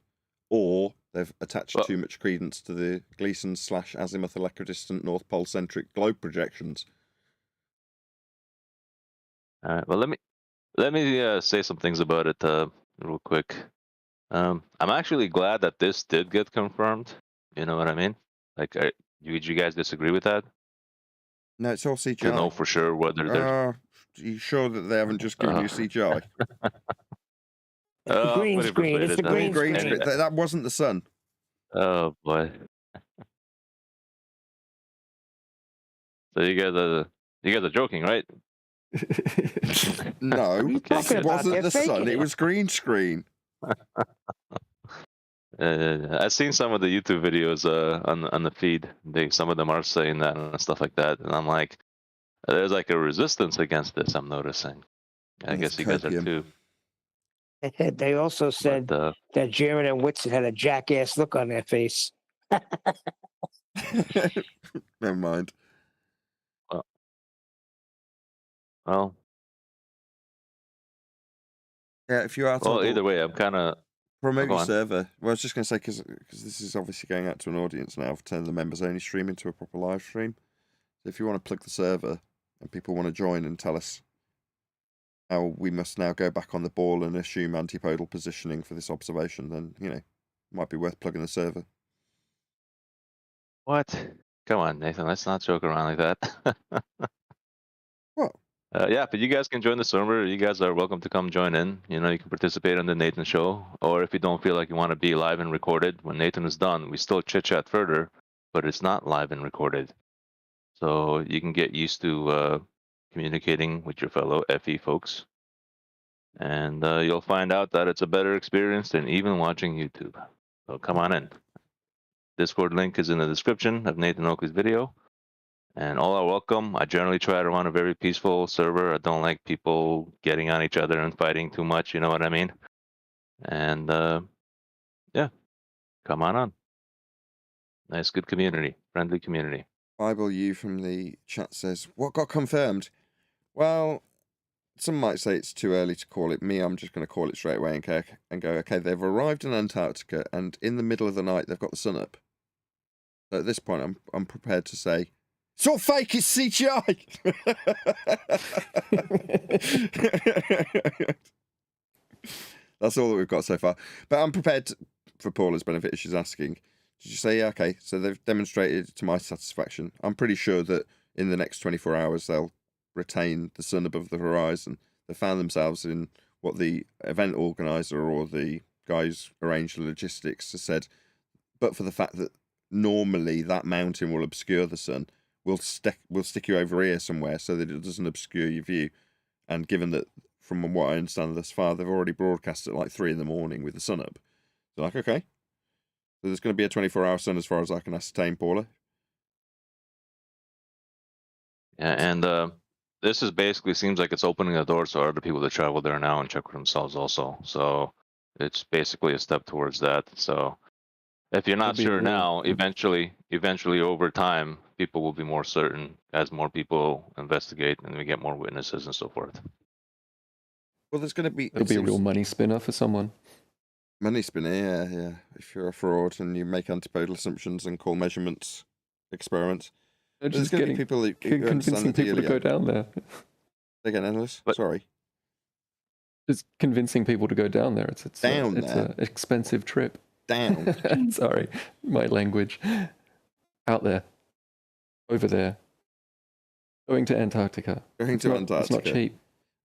or they've attached too much credence to the Gleason/azimuthal equidistant North Pole centric globe projections. All right. Well, let me say some things about it real quick. I'm actually glad that this did get confirmed. You know what I mean? Like, would you guys disagree with that? No, it's all CGI. To know for sure whether there's. Are you sure that they haven't just given you CGI? Green screen. It's the green screen. That wasn't the sun. Oh boy. So you guys are joking, right? No, it wasn't the sun. It was green screen. I've seen some of the YouTube videos on the feed. Some of them are saying that and stuff like that, and I'm like, there's like a resistance against this. I'm noticing. I guess you guys are too. They also said that Jared and Whitson had a jackass look on their face. Never mind. Well, yeah, if you are either way, I'm kind of promote your server. Well, I was just going to say, because this is obviously going out to an audience now, I've turned the members only stream into a proper live stream. So if you want to plug the server and people want to join and tell us how we must now go back on the ball and assume antipodal positioning for this observation, then it might be worth plugging the server. What? Come on, Nathan. Let's not joke around like that. What? Yeah, but you guys can join the server. You guys are welcome to come join in. You can participate on the Nathan show. Or if you don't feel like you want to be live and recorded, when Nathan is done, we still chit-chat further, but it's not live and recorded. So you can get used to communicating with your fellow FE folks. And you'll find out that it's a better experience than even watching YouTube. So come on in. Discord link is in the description of Nathan Oakley's video. And all are welcome. I generally try to run a very peaceful server. I don't like people getting on each other and fighting too much, you know what I mean? And yeah, come on. Nice, good community, friendly community. Bible U from the chat says, what got confirmed? Well, some might say it's too early to call it. Me, I'm just going to call it straight away and go, okay, they've arrived in Antarctica, and in the middle of the night, they've got the sun up. So at this point, I'm prepared to say, it's all fake, it's CGI! That's all that we've got so far. But I'm prepared for Paula's benefit if she's asking. Did you say, yeah, okay, so they've demonstrated to my satisfaction. I'm pretty sure that in the next 24 hours, they'll retain the sun above the horizon. They found themselves in what the event organizer or the guys arranged the logistics has said, but for the fact that normally that mountain will obscure the sun, we'll stick you over here somewhere so that it doesn't obscure your view. And given that, from what I understand thus far, they've already broadcast at like 3 in the morning with the sun up, So like, okay. So there's going to be a 24-hour sun as far as I can ascertain, Paula. Yeah, and this is basically seems like it's opening the door to other people to travel there now and check for themselves also. So it's basically a step towards that. So if you're not sure now, eventually over time, people will be more certain as more people investigate and we get more witnesses and so forth. Well, there's going to be... It'll be a real money spinner for someone. Money spinner, yeah. If you're a fraud and you make antipodal assumptions and call measurements experiments. There's going to be people who convincing people to go down there. Again, Endless. Sorry. Just convincing people to go down there. It's down it's there. An expensive trip. Down. Sorry, my language. Out there. Over there. Going to Antarctica. Antarctica. It's not cheap.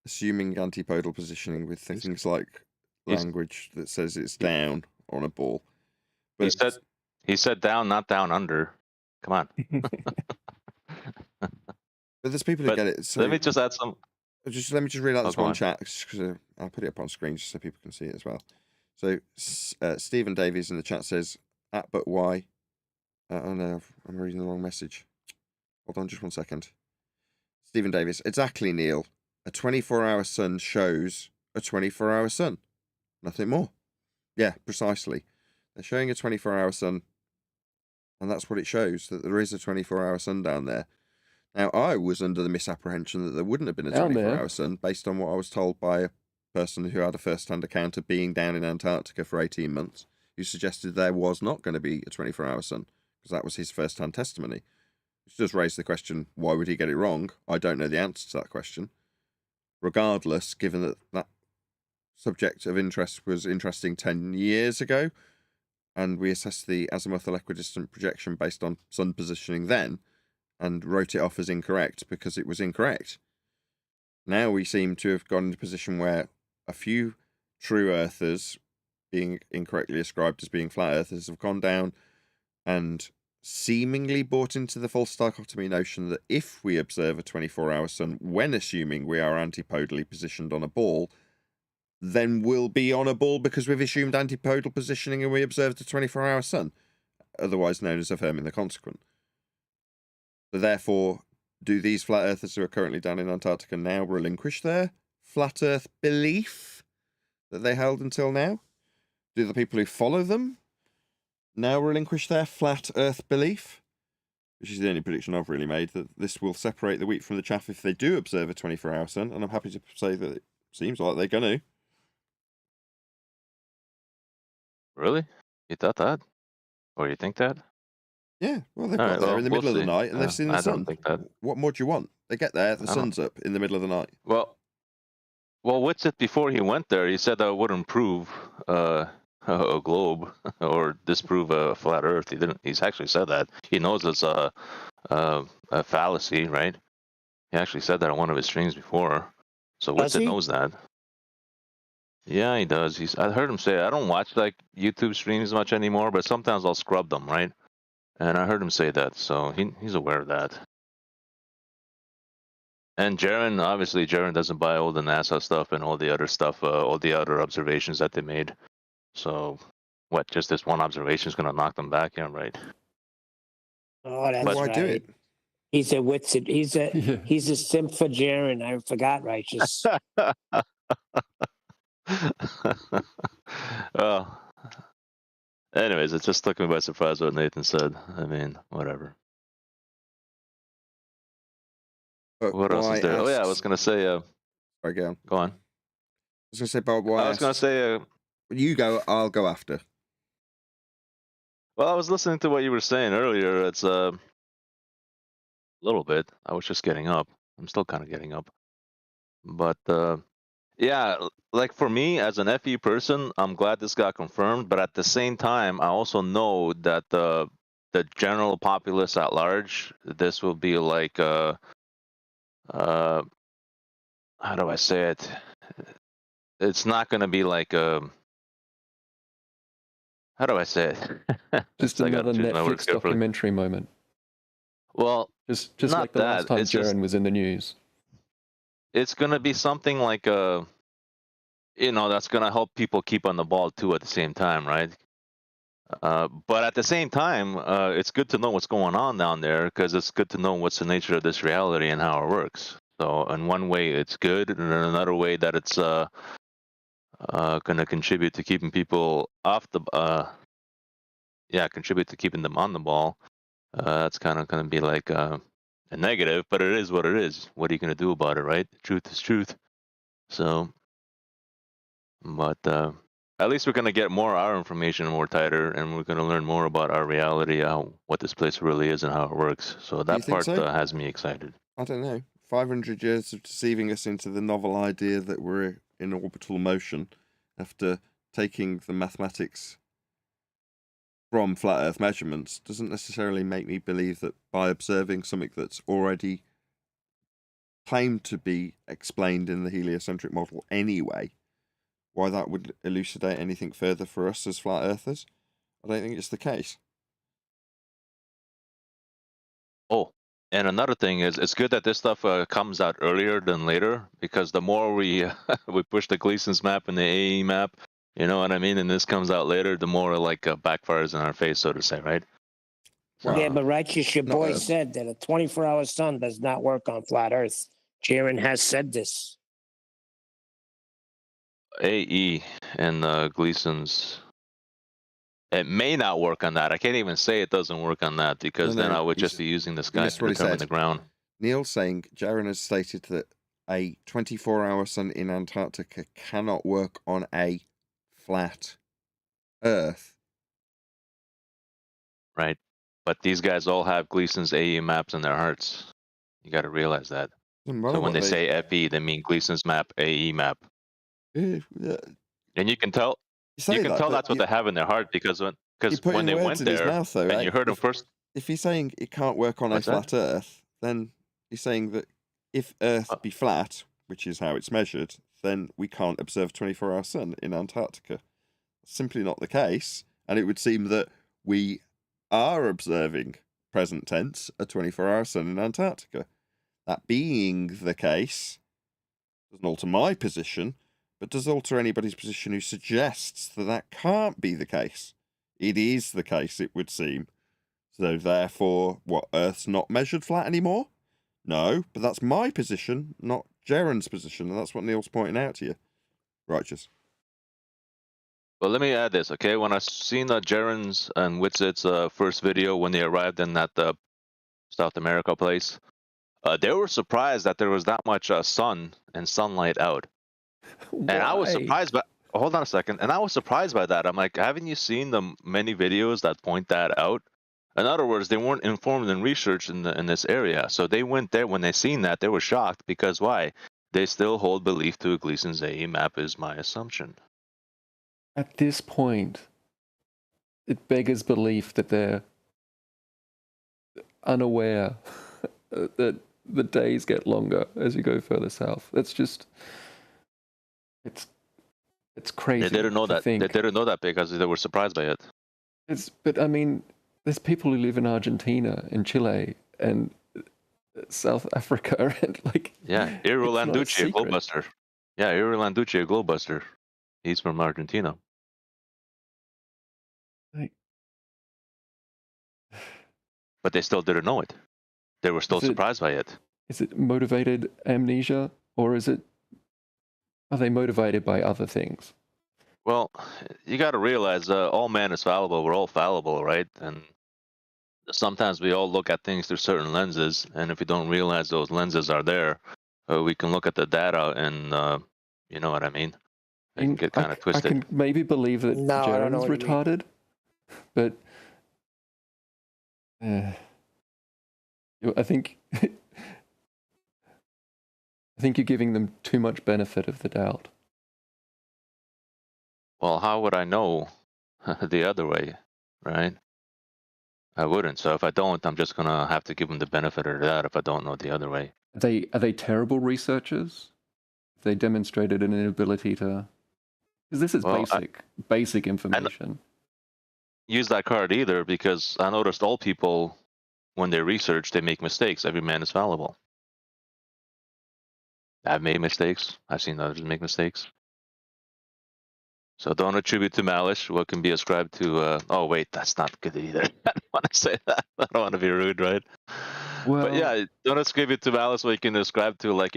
Assuming antipodal positioning with things like language that says it's down on a ball. But he said down, not down under. Come on. But there's people who get it. So let me just add some. Let me just read out this one chat because I'll put it up on screen just so people can see it as well. So Stephen Davies in the chat says but why? Oh no, I'm reading the wrong message. Hold on, just 1 second. Stephen Davies, exactly, Neil. A 24-hour sun shows a 24-hour sun. Nothing more. Yeah, precisely. They're showing a 24-hour sun, and that's what it shows, that there is a 24-hour sun down there. Now, I was under the misapprehension that there wouldn't have been a 24-hour sun based on what I was told by a person who had a first-hand account of being down in Antarctica for 18 months, who suggested there was not going to be a 24-hour sun, because that was his first-hand testimony. Which does raise the question, why would he get it wrong? I don't know the answer to that question. Regardless, given that that subject of interest was interesting 10 years ago, and we assessed the azimuthal equidistant projection based on sun positioning then, and wrote it off as incorrect because it was incorrect. Now we seem to have gone into a position where a few true earthers, being incorrectly ascribed as being flat earthers, have gone down and seemingly bought into the false dichotomy notion that if we observe a 24-hour sun when assuming we are antipodally positioned on a ball, then we'll be on a ball because we've assumed antipodal positioning and we observed a 24-hour sun, otherwise known as affirming the consequent. So therefore, do these flat earthers who are currently down in Antarctica now relinquish their flat earth belief that they held until now? Do the people who follow them now relinquish their flat earth belief? Which is the only prediction I've really made, that this will separate the wheat from the chaff if they do observe a 24-hour sun, and I'm happy to say that it seems like they're going to. Really? You thought that? Or you think that? Yeah, well, they've got there in the middle of the night and they've seen the sun. I don't think that. What more do you want? They get there, the sun's up in the middle of the night. Well, what's it before he went there? He said that wouldn't prove a globe or disprove a flat Earth. He didn't. He's actually said that. He knows it's a fallacy, right? He actually said that on one of his streams before. So Witsit knows that. Yeah, he does. I heard him say it. I don't watch like YouTube streams much anymore, but sometimes I'll scrub them, right? And I heard him say that, so he's aware of that. And obviously Jaren doesn't buy all the NASA stuff and all the other stuff, all the other observations that they made. So, just this one observation is going to knock them back? Yeah, right. Oh, that's right. Do it? He's a Witsit. He's a simp for Jaren. I forgot, Righteous. Well. Anyways, it just took me by surprise what Nathan said. I mean, whatever. What else is there? Oh, yeah, I was going to say... Sorry, go on. Go on. I was going to say, Bob, why I was going to say... you go, I'll go after. Well, I was listening to what you were saying earlier. It's a little bit. I was just getting up. I'm still kind of getting up. But... yeah, like for me as an FE person, I'm glad this got confirmed. But at the same time, I also know that the general populace at large, this will be like how do I say it? It's not going to be like how do I say it? Just another Netflix documentary moment. Well, just like the last time Jaren was in the news. It's going to be something like that's going to help people keep on the ball too at the same time, right? But at the same time, it's good to know what's going on down there, because it's good to know what's the nature of this reality and how it works. So in one way, it's good, and in another way that it's going to contribute to keeping people off the contribute to keeping them on the ball. That's kind of going to be like a negative, but it is what it is. What are you going to do about it, right? Truth is truth. So, but at least we're going to get more our information more tighter, and we're going to learn more about our reality, what this place really is and how it works. So that part has me excited. I don't know. 500 years of deceiving us into the novel idea that we're in orbital motion after taking the mathematics from flat Earth measurements doesn't necessarily make me believe that by observing something that's already claimed to be explained in the heliocentric model anyway, why that would elucidate anything further for us as flat earthers. I don't think it's the case. Oh, and another thing is, it's good that this stuff comes out earlier than later, because the more we we push the Gleason's map and the AE map, you know what I mean, and this comes out later, the more like backfires in our face, so to say, right? So, yeah, but Righteous, your boy said that a 24-hour sun does not work on flat Earth. Jaron has said this. AE and Gleason's, it may not work on that. I can't even say it doesn't work on that, because then I would just be using the sky to determine the ground. Neil's saying Jaron has stated that a 24-hour sun in Antarctica cannot work on a flat Earth. Right. But these guys all have Gleason's AE maps in their hearts. You got to realize that. So when they say FE, they mean Gleason's map, AE map. And you can tell. You can tell that's what they have in their heart, because when they went there, mouth, though, and you heard them first. If he's saying it can't work on a flat Earth, then he's saying that if Earth be flat, which is how it's measured, then we can't observe 24-hour sun in Antarctica. Simply not the case, and it would seem that we are observing, present tense, a 24-hour sun in Antarctica. That being the case doesn't alter my position, but does alter anybody's position who suggests that that can't be the case. It is the case, it would seem. So therefore, what, Earth's not measured flat anymore? No, but that's my position, not Jaron's position, and that's what Neil's pointing out to you. Righteous. Well, let me add this, okay? When I seen Jaron's and Witzit's first video when they arrived in that South America place, they were surprised that there was that much sun and sunlight out. Why? And I was surprised, but hold on a second. And I was surprised by that. I'm like, haven't you seen the many videos that point that out? In other words, they weren't informed and researched in this area. So they went there. When they seen that, they were shocked, because why? They still hold belief to a Gleason's AE map, is my assumption. At this point, it beggars belief that they're unaware that the days get longer as you go further south. It's just, it's crazy. They didn't know that. They didn't know that because they were surprised by it. But I mean, there's people who live in Argentina and Chile and South Africa, and like, yeah, Landucci, a globebuster. Yeah, Landucci, a globebuster. He's from Argentina. Like, but they still didn't know it. They were still surprised by it. Is it motivated amnesia, or are they motivated by other things? Well, you got to realize all man is fallible. We're all fallible, right? And sometimes we all look at things through certain lenses, and if we don't realize those lenses are there, we can look at the data and you know what I mean? It can get kind of twisted. I can maybe believe that Jaron's retarded, but I think you're giving them too much benefit of the doubt. Well, how would I know the other way, right? I wouldn't. So if I don't, I'm just gonna have to give them the benefit of the doubt if I don't know the other way. Are they terrible researchers? They demonstrated an inability to, because this is basic information. Use that card either, because I noticed all people, when they research, they make mistakes. Every man is fallible. I've made mistakes. I've seen others make mistakes. So don't attribute to malice what can be ascribed to. Oh wait, that's not good either. I don't want to say that. I don't want to be rude, right? Well, but yeah, don't attribute to malice what you can ascribe to, like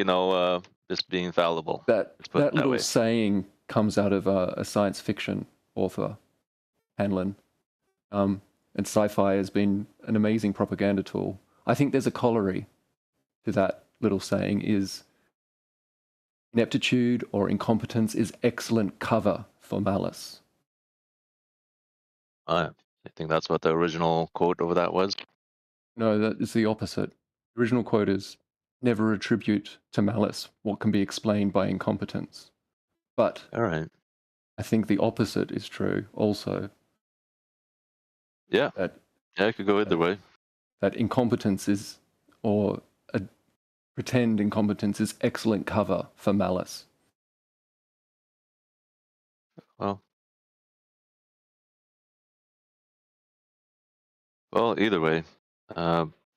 just being fallible. That little saying comes out of a science fiction author, Hanlon, and sci-fi has been an amazing propaganda tool. I think there's a corollary to that little saying: is ineptitude or incompetence is excellent cover for malice. I think that's what the original quote over that was. No, that is the opposite. The original quote is, never attribute to malice what can be explained by incompetence. But all right, I think the opposite is true also. Yeah, I could go either way. That incompetence is, or a pretend incompetence is excellent cover for malice. Well, either way,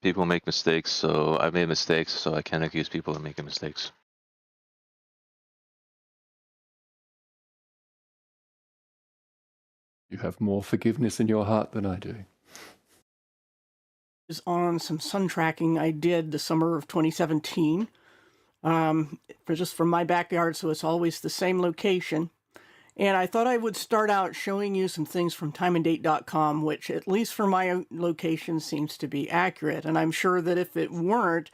people make mistakes, so I made mistakes, so I can't accuse people of making mistakes. You have more forgiveness in your heart than I do. Is on some sun tracking I did the summer of 2017, just from my backyard, so it's always the same location. And I thought I would start out showing you some things from timeanddate.com, which, at least for my location, seems to be accurate. And I'm sure that if it weren't,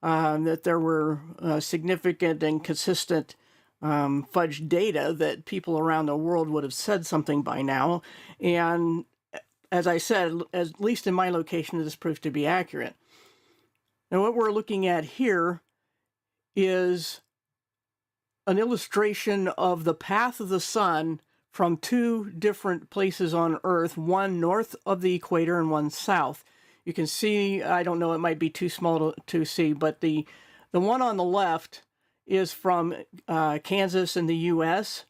that there were significant and consistent fudged data, that people around the world would have said something by now. And as I said, at least in my location, this proved to be accurate. Now, what we're looking at here is an illustration of the path of the sun from two different places on Earth, one north of the equator and one south. You can see, I don't know, it might be too small to see, but the one on the left is from Kansas in the US,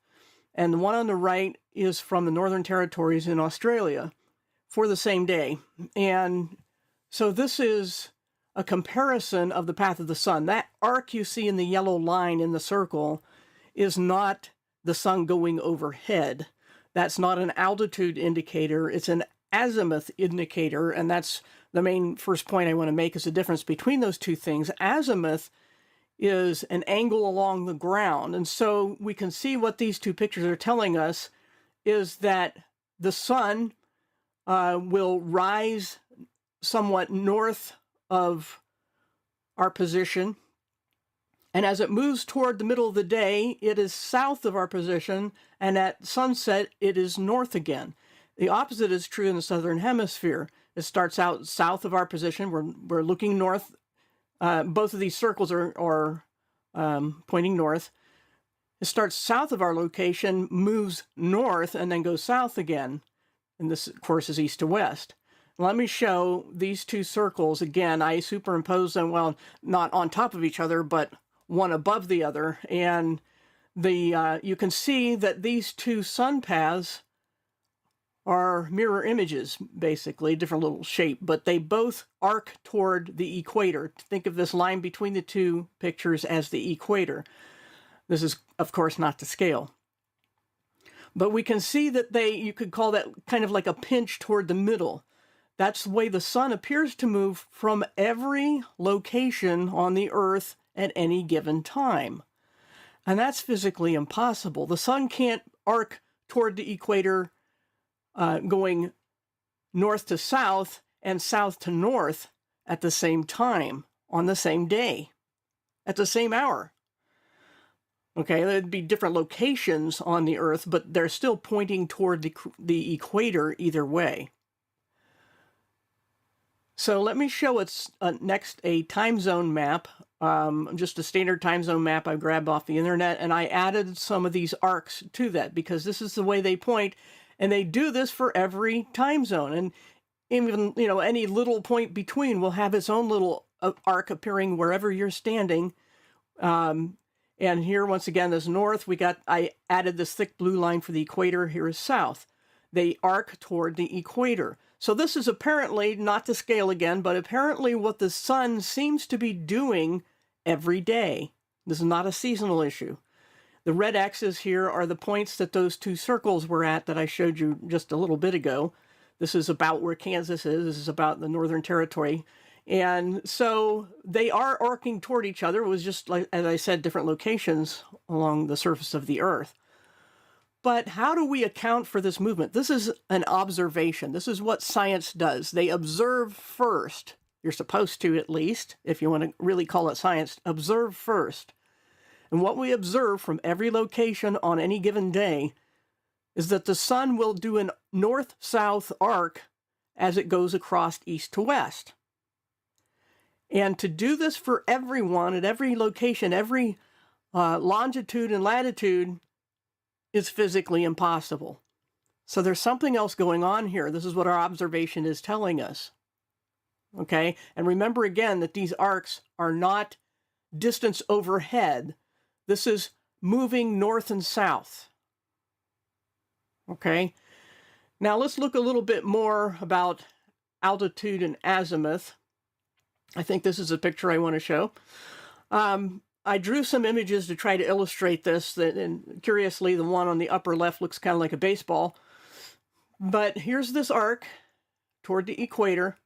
and the one on the right is from the Northern Territories in Australia for the same day. And so this is a comparison of the path of the sun. That arc you see in the yellow line in the circle is not the sun going overhead. That's not an altitude indicator. It's an azimuth indicator, and that's the main first point I want to make, is the difference between those two things. Azimuth is an angle along the ground, and so we can see what these two pictures are telling us is that the sun will rise somewhat north of our position, and as it moves toward the middle of the day, it is south of our position, and at sunset, it is north again. The opposite is true in the southern hemisphere. It starts out south of our position. We're looking north. Both of these circles are pointing north. It starts south of our location, moves north, and then goes south again. And this, of course, is east to west. Let me show these two circles. Again, I superimpose them, well, not on top of each other, but one above the other. And you can see that these two sun paths are mirror images, basically, different little shape, but they both arc toward the equator. Think of this line between the two pictures as the equator. This is, of course, not to scale. But we can see that you could call that kind of like a pinch toward the middle. That's the way the sun appears to move from every location on the Earth at any given time. And that's physically impossible. The sun can't arc toward the equator going north to south and south to north at the same time, on the same day, at the same hour. Okay, there'd be different locations on the Earth, but they're still pointing toward the equator either way. So let me show next a time zone map, just a standard time zone map I grabbed off the internet, and I added some of these arcs to that because this is the way they point, and they do this for every time zone. And even, any little point between will have its own little arc appearing wherever you're standing. And here, once again, there's north. I added this thick blue line for the equator. Here is south. They arc toward the equator. So this is apparently, not to scale again, but apparently what the sun seems to be doing every day. This is not a seasonal issue. The red X's here are the points that those two circles were at that I showed you just a little bit ago. This is about where Kansas is. This is about the Northern Territory. And so they are arcing toward each other. It was just, like, as I said, different locations along the surface of the Earth. But how do we account for this movement? This is an observation. This is what science does. They observe first. You're supposed to, at least, if you want to really call it science, observe first. And what we observe from every location on any given day is that the sun will do a north-south arc as it goes across east to west. And to do this for everyone at every location, every longitude and latitude is physically impossible. So there's something else going on here. This is what our observation is telling us. Okay? And remember again that these arcs are not distance overhead. This is moving north and south. Okay? Now let's look a little bit more about altitude and azimuth. I think this is a picture I want to show. I drew some images to try to illustrate this, and curiously, the one on the upper left looks kind of like a baseball. But here's this arc toward the equator,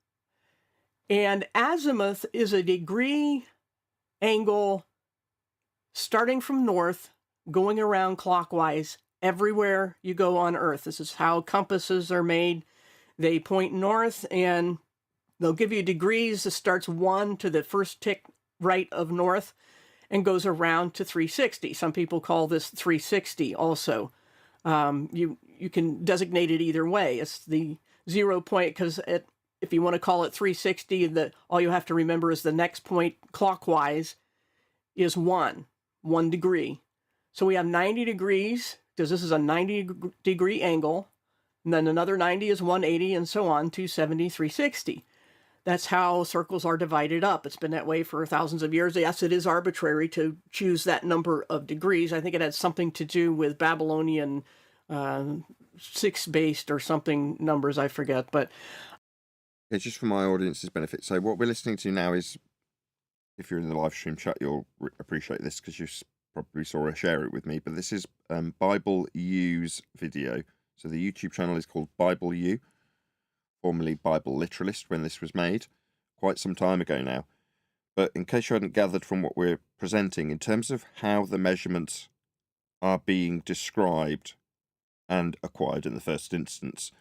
and azimuth is a degree angle starting from north, going around clockwise everywhere you go on Earth. This is how compasses are made. They point north, and they'll give you degrees. This starts 1 to the first tick right of north and goes around to 360. Some people call this 360 also. You can designate it either way. It's the 0 point, because if you want to call it 360, all you have to remember is the next point clockwise is 1 degree. So we have 90 degrees, because this is a 90-degree angle. And then another 90 is 180, and so on, 270, 360. That's how circles are divided up. It's been that way for thousands of years. Yes, it is arbitrary to choose that number of degrees. I think it had something to do with Babylonian 6-based or something numbers, I forget. But it's just for my audience's benefit. So what we're listening to now is, if you're in the live stream chat, you'll appreciate this because you probably saw her share it with me. But this is Bible U's video. So the YouTube channel is called Bible U, formerly Bible Literalist when this was made, quite some time ago now. But in case you hadn't gathered from what we're presenting, in terms of how the measurements are being described and acquired in the first instance,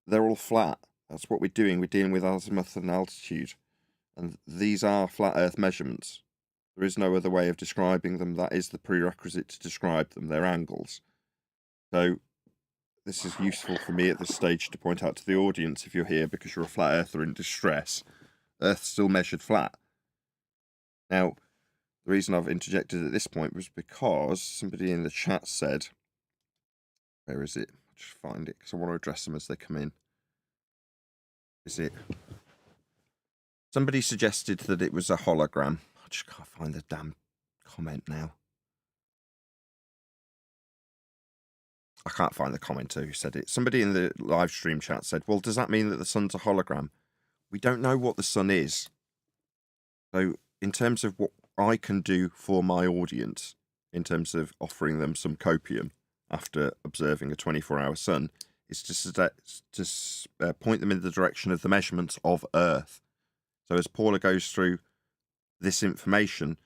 they're all flat. That's what we're doing. We're dealing with azimuth and altitude. And these are flat Earth measurements. There is no other way of describing them. That is the prerequisite to describe them. They're angles. So this is useful for me at this stage to point out to the audience, if you're here because you're a flat earther in distress, Earth's still measured flat. Now, the reason I've interjected at this point was because somebody in the chat said, where is it? I'll just find it because I want to address them as they come in. Is it? Somebody suggested that it was a hologram. I just can't find the damn comment now. I can't find the commenter who said it. Somebody in the live stream chat said, well, does that mean that the sun's a hologram? We don't know what the sun is. So in terms of what I can do for my audience, in terms of offering them some copium after observing a 24-hour sun, is to point them in the direction of the measurements of Earth. So as Paula goes through this information,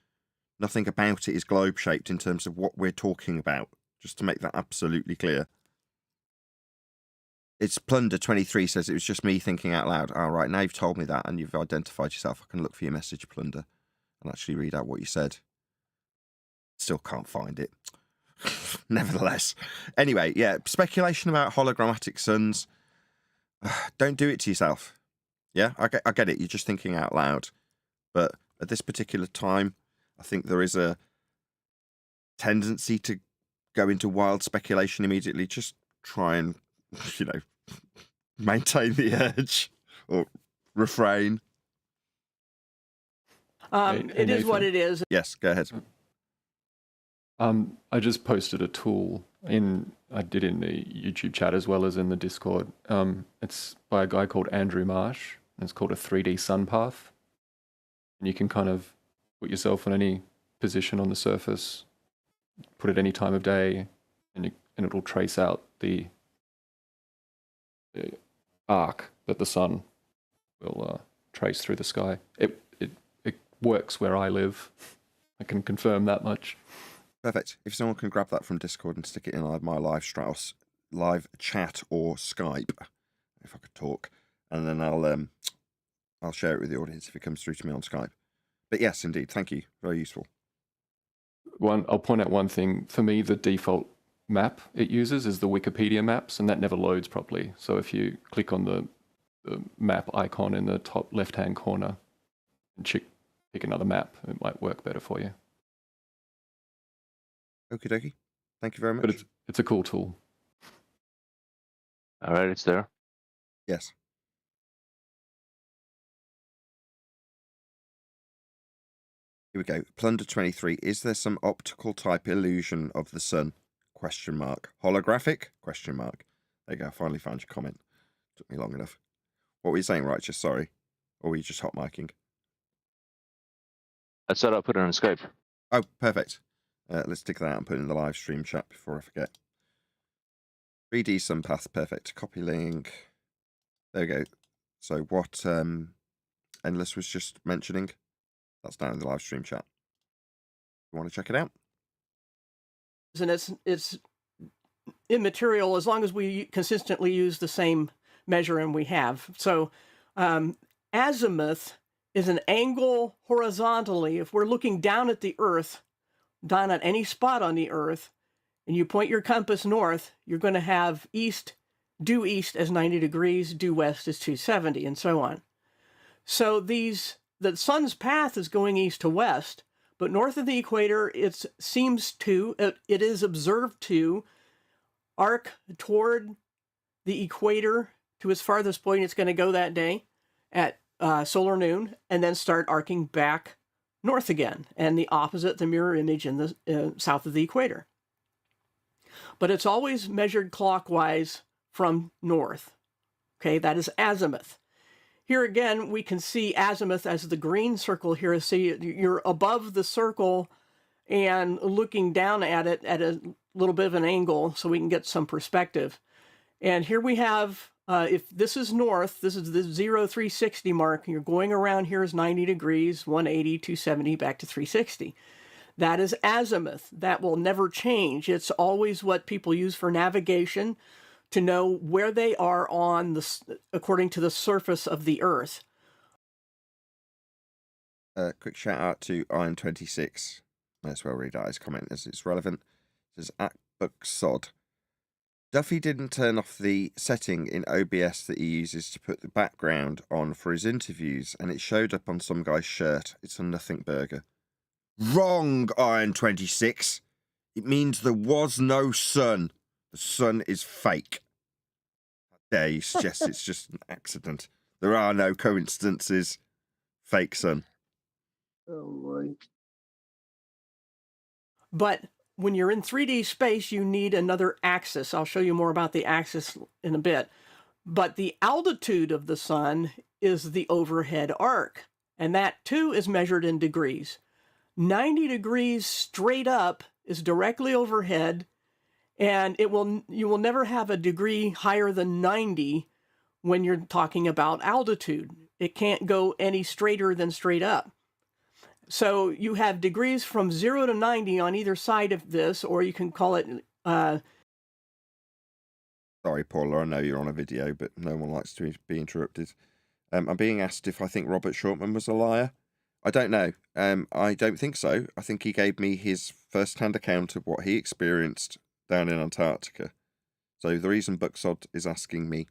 nothing about it is globe-shaped in terms of what we're talking about. Just to make that absolutely clear. It's Plunder23 says it was just me thinking out loud. All right, now you've told me that and you've identified yourself. I can look for your message, Plunder, and actually read out what you said. Still can't find it. Nevertheless. Anyway, yeah, speculation about hologrammatic suns. Don't do it to yourself. Yeah, I get it. You're just thinking out loud. But at this particular time, I think there is a tendency to go into wild speculation immediately. Just try and, maintain the urge or refrain. It is what it is. Yes, go ahead. I just posted a tool I did in the YouTube chat as well as in the Discord. It's by a guy called Andrew Marsh, and it's called a 3D sun path. And you can kind of put yourself in any position on the surface, put it any time of day, and it'll trace out the arc that the sun will trace through the sky. It works where I live. I can confirm that much. Perfect. If someone can grab that from Discord and stick it in my live chat or Skype, if I could talk, and then I'll share it with the audience if it comes through to me on Skype. But yes, indeed, thank you. Very useful. I'll point out one thing. For me, the default map it uses is the Wikipedia maps, and that never loads properly. So if you click on the map icon in the top left-hand corner and pick another map, it might work better for you. Okie dokie. Thank you very much. But it's a cool tool. All right, it's there. Yes. Here we go. Plunder 23. Is there some optical type illusion of the sun? ? Holographic ? There you go. I finally found your comment. Took me long enough. What were you saying, Righteous? Sorry. Or were you just hot micing? I said I'll put it on Skype. Oh, perfect. Let's dig that out and put it in the live stream chat before I forget. 3D Sunpath, perfect. Copy link. There we go. So what Endless was just mentioning, that's down in the live stream chat. You want to check it out? And it's immaterial as long as we consistently use the same measure, and we have. So azimuth is an angle horizontally. If we're looking down at the Earth, down at any spot on the Earth, and you point your compass north, you're going to have due east as 90 degrees, due west is 270, and so on. So the sun's path is going east to west, but north of the equator, it is observed to arc toward the equator to its farthest point it's going to go that day at solar noon, and then start arcing back north again, and the opposite, the mirror image in the south of the equator. But it's always measured clockwise from north. Okay, that is azimuth. Here again, we can see azimuth as the green circle here. See, you're above the circle and looking down at it at a little bit of an angle so we can get some perspective. And here we have, if this is north, this is the 0360 mark. You're going around here is 90 degrees, 180, 270, back to 360. That is azimuth. That will never change. It's always what people use for navigation to know where they are according to the surface of the Earth. Quick shout out to Iron26. May as well read out his comment as it's relevant. It says, at Booksod. Duffy didn't turn off the setting in OBS that he uses to put the background on for his interviews, and it showed up on some guy's shirt. It's a nothing burger. Wrong, Iron26. It means there was no sun. The sun is fake. How dare you suggest it's just an accident? There are no coincidences. Fake sun. Oh, boy. But when you're in 3D space, you need another axis. I'll show you more about the axis in a bit. But the altitude of the sun is the overhead arc, and that too is measured in degrees. 90 degrees straight up is directly overhead, and you will never have a degree higher than 90 when you're talking about altitude. It can't go any straighter than straight up. So you have degrees from 0 to 90 on either side of this, or you can call it... Sorry, Paula, I know you're on a video, but no one likes to be interrupted. I'm being asked if I think Robert Shortman was a liar. I don't know. I don't think so. I think he gave me his first-hand account of what he experienced down in Antarctica. So the reason Booksod is asking me,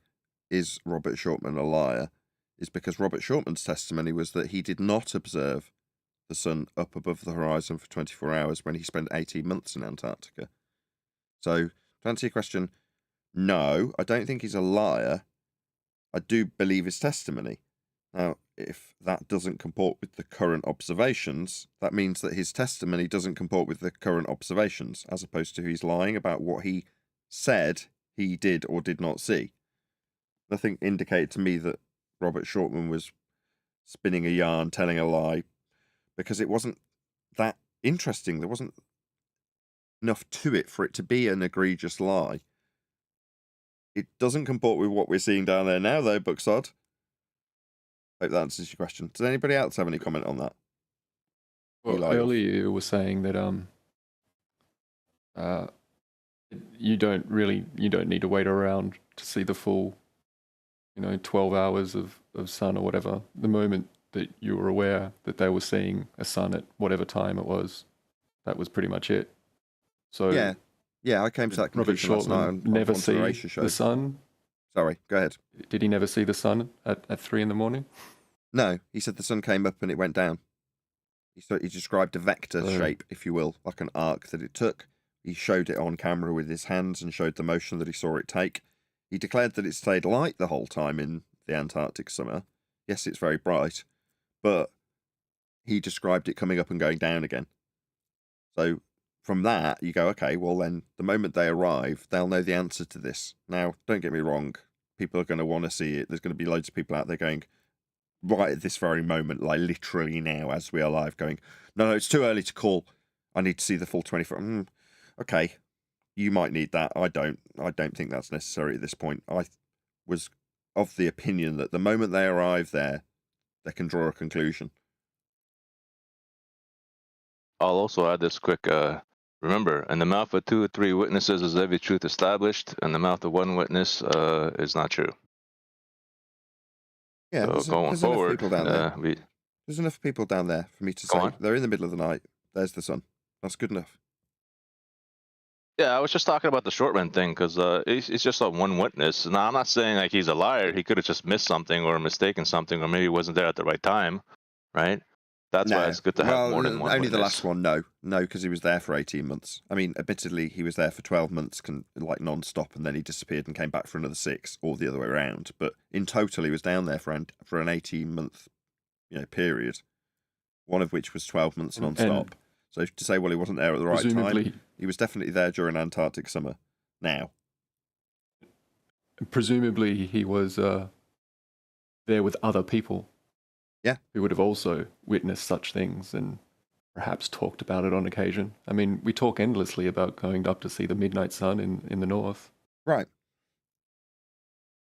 is Robert Shortman a liar, is because Robert Shortman's testimony was that he did not observe the sun up above the horizon for 24 hours when he spent 18 months in Antarctica. So, to answer your question, no, I don't think he's a liar. I do believe his testimony. Now, if that doesn't comport with the current observations, that means that his testimony doesn't comport with the current observations, as opposed to he's lying about what he said he did or did not see. Nothing indicated to me that Robert Shortman was spinning a yarn, telling a lie, because it wasn't that interesting. There wasn't enough to it for it to be an egregious lie. It doesn't comport with what we're seeing down there now, though, Bucksod. Hope that answers your question. Does anybody else have any comment on that? Well, earlier you were saying that you don't need to wait around to see the full, 12 hours of sun or whatever. The moment that you were aware that they were seeing a sun at whatever time it was, that was pretty much it. So yeah, I came to that conclusion last night. Robert Shortman never see the sun. Sorry, go ahead. Did he never see the sun at 3 a.m? No, he said the sun came up and it went down. He described a vector shape, if you will, like an arc that it took. He showed it on camera with his hands and showed the motion that he saw it take. He declared that it stayed light the whole time in the Antarctic summer. Yes, it's very bright, but he described it coming up and going down again. So from that, you go, okay, well then, the moment they arrive, they'll know the answer to this. Now, don't get me wrong, people are going to want to see it. There's going to be loads of people out there going, right at this very moment, like literally now as we are live, going, no, it's too early to call. I need to see the full 24. Okay, you might need that. I don't think that's necessary at this point. I was of the opinion that the moment they arrive there, they can draw a conclusion. I'll also add this quick. Remember, in the mouth of 2 or 3 witnesses is every truth established, and the mouth of 1 witness is not true. Yeah, so going forward, there's enough people down there for me to say they're in the middle of the night. There's the sun. That's good enough. Yeah, I was just talking about the Shortman thing because it's just a 1 witness. Now, I'm not saying like he's a liar. He could have just missed something or mistaken something, or maybe he wasn't there at the right time, right? That's why it's good to have more than 1 only witness. The last one, no, because he was there for 18 months. I mean, admittedly, he was there for 12 months, like non-stop, and then he disappeared and came back for another 6, or the other way around. But in total, he was down there for an 18-month, period. One of which was 12 months non-stop. So to say, well, he wasn't there at the right time, he was definitely there during Antarctic summer. Now, presumably, he was there with other people. Yeah, who would have also witnessed such things and perhaps talked about it on occasion. I mean, we talk endlessly about going up to see the midnight sun in the north. Right.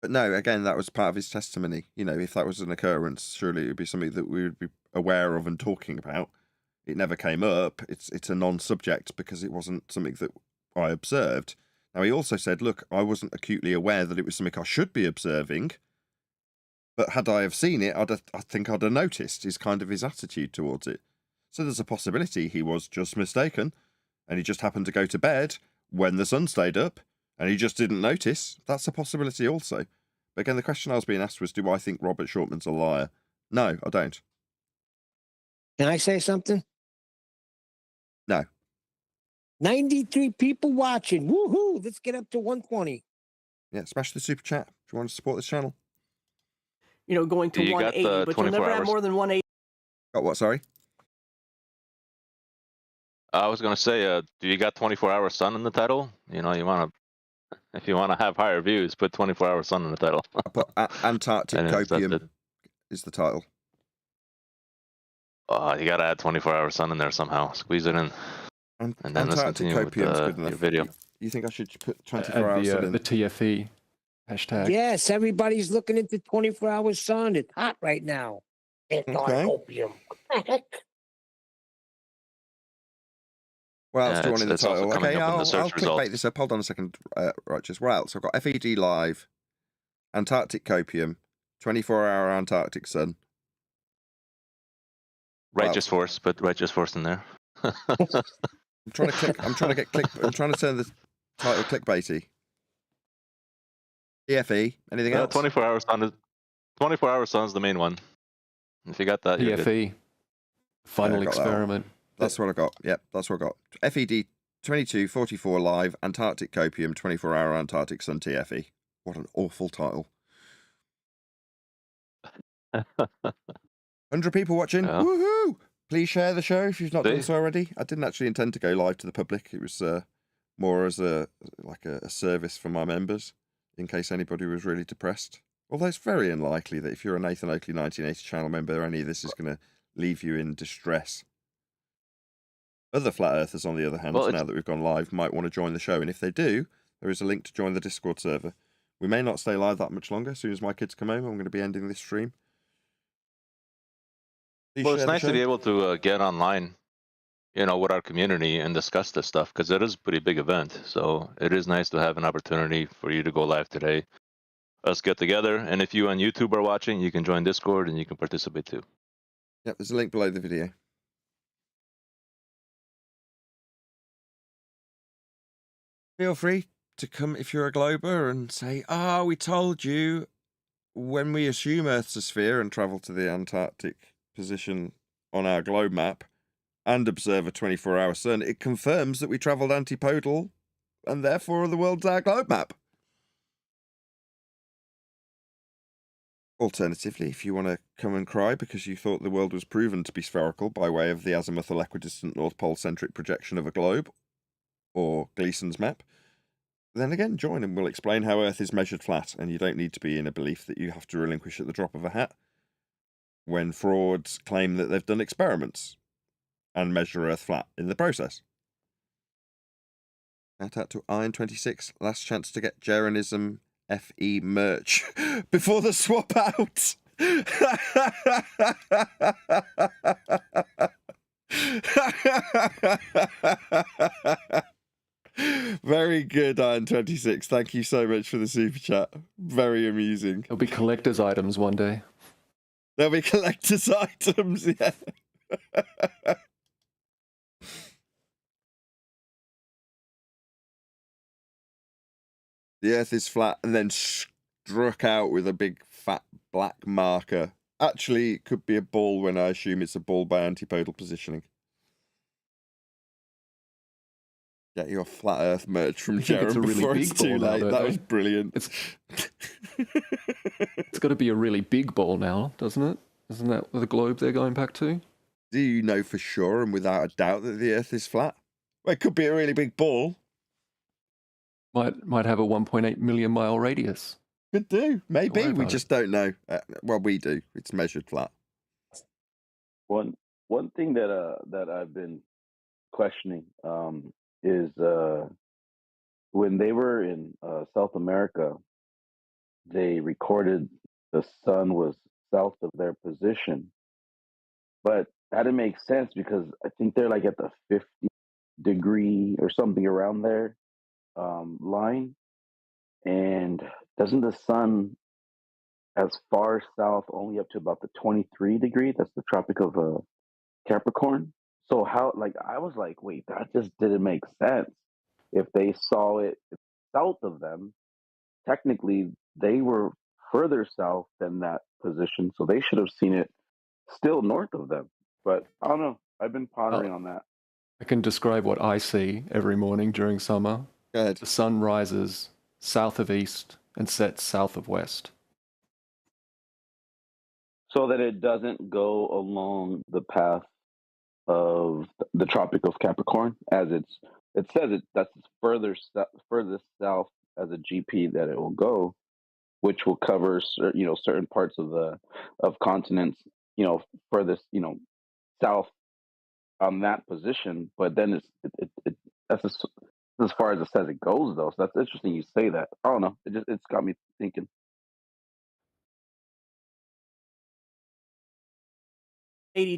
But no, again, that was part of his testimony. If that was an occurrence, surely it would be something that we would be aware of and talking about. It never came up. It's a non-subject because it wasn't something that I observed. Now, he also said, look, I wasn't acutely aware that it was something I should be observing. But had I have seen it, I think I'd have noticed, is kind of his attitude towards it. So there's a possibility he was just mistaken, and he just happened to go to bed when the sun stayed up, and he just didn't notice. That's a possibility also. But again, the question I was being asked was, do I think Robert Shortman's a liar? No, I don't. Can I say something? No. 93 people watching. Woohoo! Let's get up to 120. Yeah, smash the super chat if you want to support this channel. Going to 180, but you'll never have more than 180. Got what, sorry? I was going to say, do you got 24-hour sun in the title? If you want to have higher views, put 24-hour sun in the title. I put Antarctic Copium is the title. You got to add 24-hour sun in there somehow. Squeeze it in. And then let's continue with your video. You think I should put 24-hour sun in? The TFE hashtag. Yes, everybody's looking into 24-hour sun. It's hot right now. Copium. What the heck? What else do you want in the title? Okay, I'll clickbait this up. Hold on a second, Righteous. What else? I've got FED Live, Antarctic Copium, 24-hour Antarctic sun. Righteous Force, put Righteous Force in there. I'm trying to turn the title clickbaity. TFE. Anything else? 24-hour sun. 24-hour sun is the main one. If you got that, TFE. Final experiment. That's what I got. Yep, that's what I got. FED 2244 Live, Antarctic Copium, 24-hour Antarctic sun TFE. What an awful title. 100 people watching. Yeah. Woohoo! Please share the show if you've not done so already. I didn't actually intend to go live to the public. It was more as a service for my members, in case anybody was really depressed. Although it's very unlikely that if you're a Nathan Oakley 1980 channel member, any of this is going to leave you in distress. Other flat earthers, on the other hand, now that we've gone live, might want to join the show. And if they do, there is a link to join the Discord server. We may not stay live that much longer. As soon as my kids come home, I'm going to be ending this stream. Well, it's nice to be able to get online, with our community and discuss this stuff, because it is a pretty big event. So it is nice to have an opportunity for you to go live today, us get together, and if you on YouTube are watching, you can join Discord and you can participate too. Yep, there's a link below the video. Feel free to come if you're a glober and say, we told you when we assume Earth's a sphere and travel to the Antarctic position on our globe map and observe a 24-hour sun, it confirms that we travelled antipodal and therefore the world's our globe map. Alternatively, if you want to come and cry because you thought the world was proven to be spherical by way of the azimuthal equidistant North Pole centric projection of a globe, or Gleason's map, then again, join and we'll explain how Earth is measured flat, and you don't need to be in a belief that you have to relinquish at the drop of a hat when frauds claim that they've done experiments and measure Earth flat in the process. Shout out to Iron26, last chance to get Jeranism FE merch before the swap out. Very good, Iron26. Thank you so much for the super chat. Very amusing. There'll be collector's items one day. There'll be collector's items, yeah. The Earth is flat and then struck out with a big fat black marker. Actually, it could be a ball when I assume it's a ball by antipodal positioning. Get your flat Earth merch from Jerem before it's too late. That was brilliant. It's got to be a really big ball now, doesn't it? Isn't that the globe they're going back to? Do you know for sure and without a doubt that the Earth is flat? Well, it could be a really big ball. Might have a 1.8 million mile radius. Could do. Maybe. We just don't know. Well, we do. It's measured flat. One thing that I've been questioning is when they were in South America, they recorded the sun was south of their position. But that didn't make sense because I think they're like at the 50 degree or something around there line. And doesn't the sun as far south only up to about the 23 degree? That's the Tropic of Capricorn. So how, I was like, wait, that just didn't make sense. If they saw it south of them, technically they were further south than that position. So they should have seen it still north of them. But I don't know. I've been pondering on that. I can describe what I see every morning during summer. Go ahead. The sun rises south of east and sets south of west. So that it doesn't go along the path of the Tropic of Capricorn, as it says that's furthest south as a GP that it will go, which will cover certain parts of continents, furthest south on that position. But then that's as far as it says it goes, though. So that's interesting you say that. I don't know. It's got me thinking.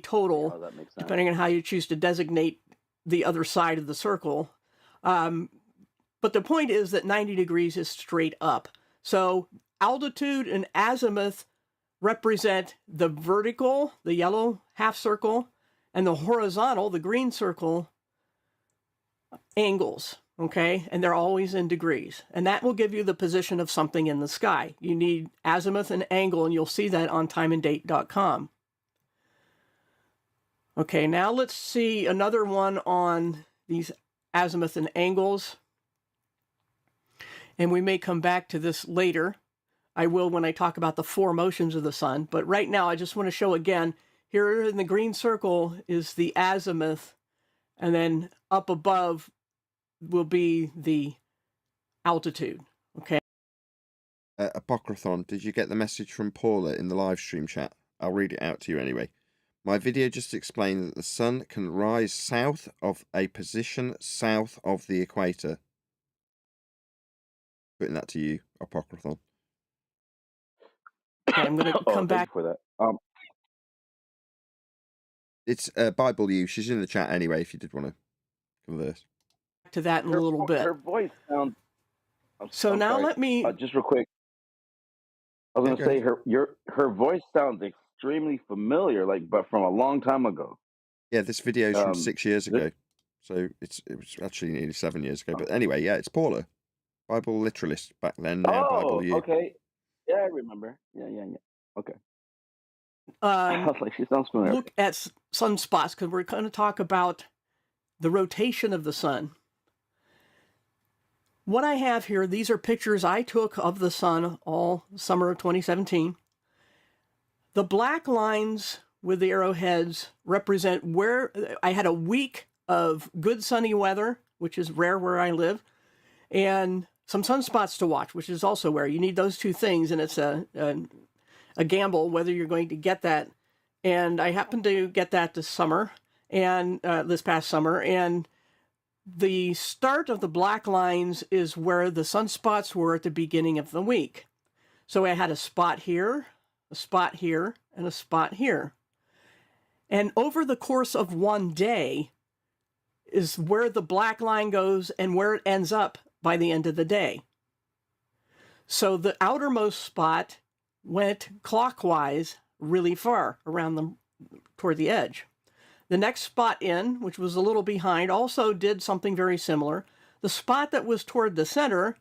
Total, depending on how you choose to designate the other side of the circle. But the point is that 90 degrees is straight up. So altitude and azimuth represent the vertical, the yellow half circle, and the horizontal, the green circle, angles. Okay, and they're always in degrees. And that will give you the position of something in the sky. You need azimuth and angle, and you'll see that on timeanddate.com. Okay, now let's see another one on these azimuth and angles. And we may come back to this later. I will when I talk about the four motions of the sun. But right now, I just want to show again, here in the green circle is the azimuth, and then up above will be the altitude. Okay. Apocryphon, did you get the message from Paula in the live stream chat? I'll read it out to you anyway. My video just explained that the sun can rise south of a position south of the equator. Putting that to you, Apocryphon. Okay, I'm going to come back for that. It's Bible U. She's in the chat anyway, if you did want to converse. To that in a little bit. Her voice sounds... So now sorry. let me... just real quick. I was going to say, her voice sounds extremely familiar, but from a long time ago. Yeah, this video is from 6 years ago. So it was actually nearly 7 years ago. But anyway, yeah, it's Paula. Bible literalist back then. Now Bible U. Okay. Yeah, I remember. Yeah. Okay. I was like, she sounds familiar. Look at sunspots, because we're going to talk about the rotation of the sun. What I have here, these are pictures I took of the sun all summer of 2017. The black lines with the arrowheads represent where I had a week of good sunny weather, which is rare where I live, and some sunspots to watch, which is also rare. You need those two things, and it's a gamble whether you're going to get that. And I happened to get that this summer, and this past summer, and the start of the black lines is where the sunspots were at the beginning of the week. So I had a spot here, a spot here, and a spot here. And over the course of one day is where the black line goes and where it ends up by the end of the day. So the outermost spot went clockwise really far around toward the edge. The next spot in, which was a little behind, also did something very similar. The spot that was toward the center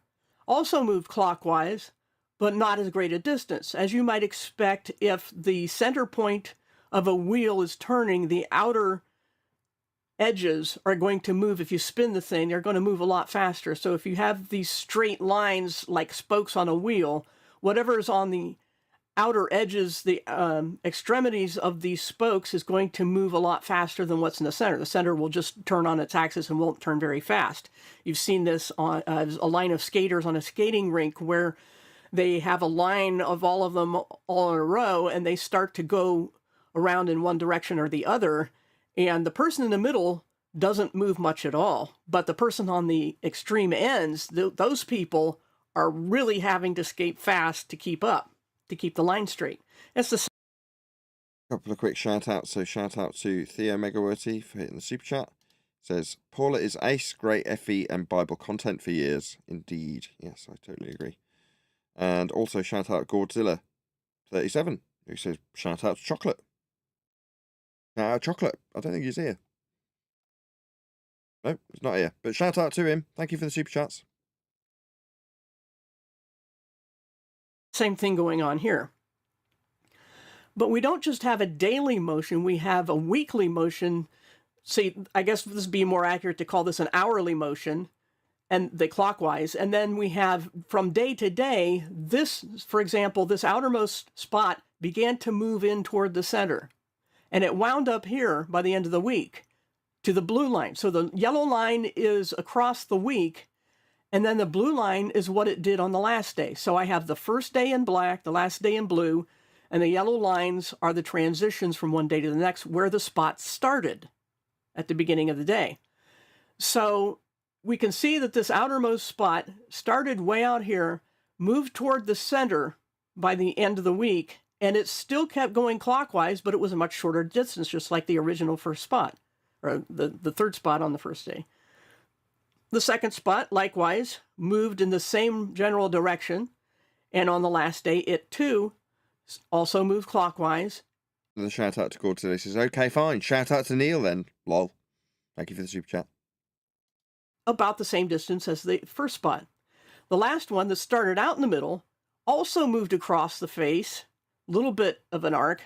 also moved clockwise, but not as great a distance. As you might expect, if the center point of a wheel is turning, the outer edges are going to move. If you spin the thing, they're going to move a lot faster. So if you have these straight lines like spokes on a wheel, whatever is on the outer edges, the extremities of these spokes is going to move a lot faster than what's in the center. The center will just turn on its axis and won't turn very fast. You've seen this on a line of skaters on a skating rink where they have a line of all of them all in a row, and they start to go around in one direction or the other, and the person in the middle doesn't move much at all. But the person on the extreme ends, those people are really having to skate fast to keep up, to keep the line straight. It's the couple of quick shout outs. So shout out to Theo Megaworthy for hitting the super chat. Says Paula is ace, great FE and Bible content for years. Indeed. Yes, I totally agree. And also shout out Godzilla 37, who says shout out to Chocolate. Shout out Chocolate. I don't think he's here. No, he's not here. But shout out to him. Thank you for the super chats. same thing going on here. But we don't just have a daily motion, we have a weekly motion. See, I guess this would be more accurate to call this an hourly motion, and the clockwise. And then we have from day to day, this, for example, this outermost spot began to move in toward the center. And it wound up here by the end of the week to the blue line. So the yellow line is across the week, and then the blue line is what it did on the last day. So I have the first day in black, the last day in blue, and the yellow lines are the transitions from one day to the next where the spot started at the beginning of the day. So we can see that this outermost spot started way out here, moved toward the center by the end of the week, and it still kept going clockwise, but it was a much shorter distance, just like the original first spot, or the third spot on the first day. The second spot, likewise, moved in the same general direction, and on the last day, it too also moved clockwise. Another shout out to Gordon. He says, okay, fine. Shout out to Neil then. Lol. Thank you for the super chat. About the same distance as the first spot. The last one that started out in the middle also moved across the face, a little bit of an arc,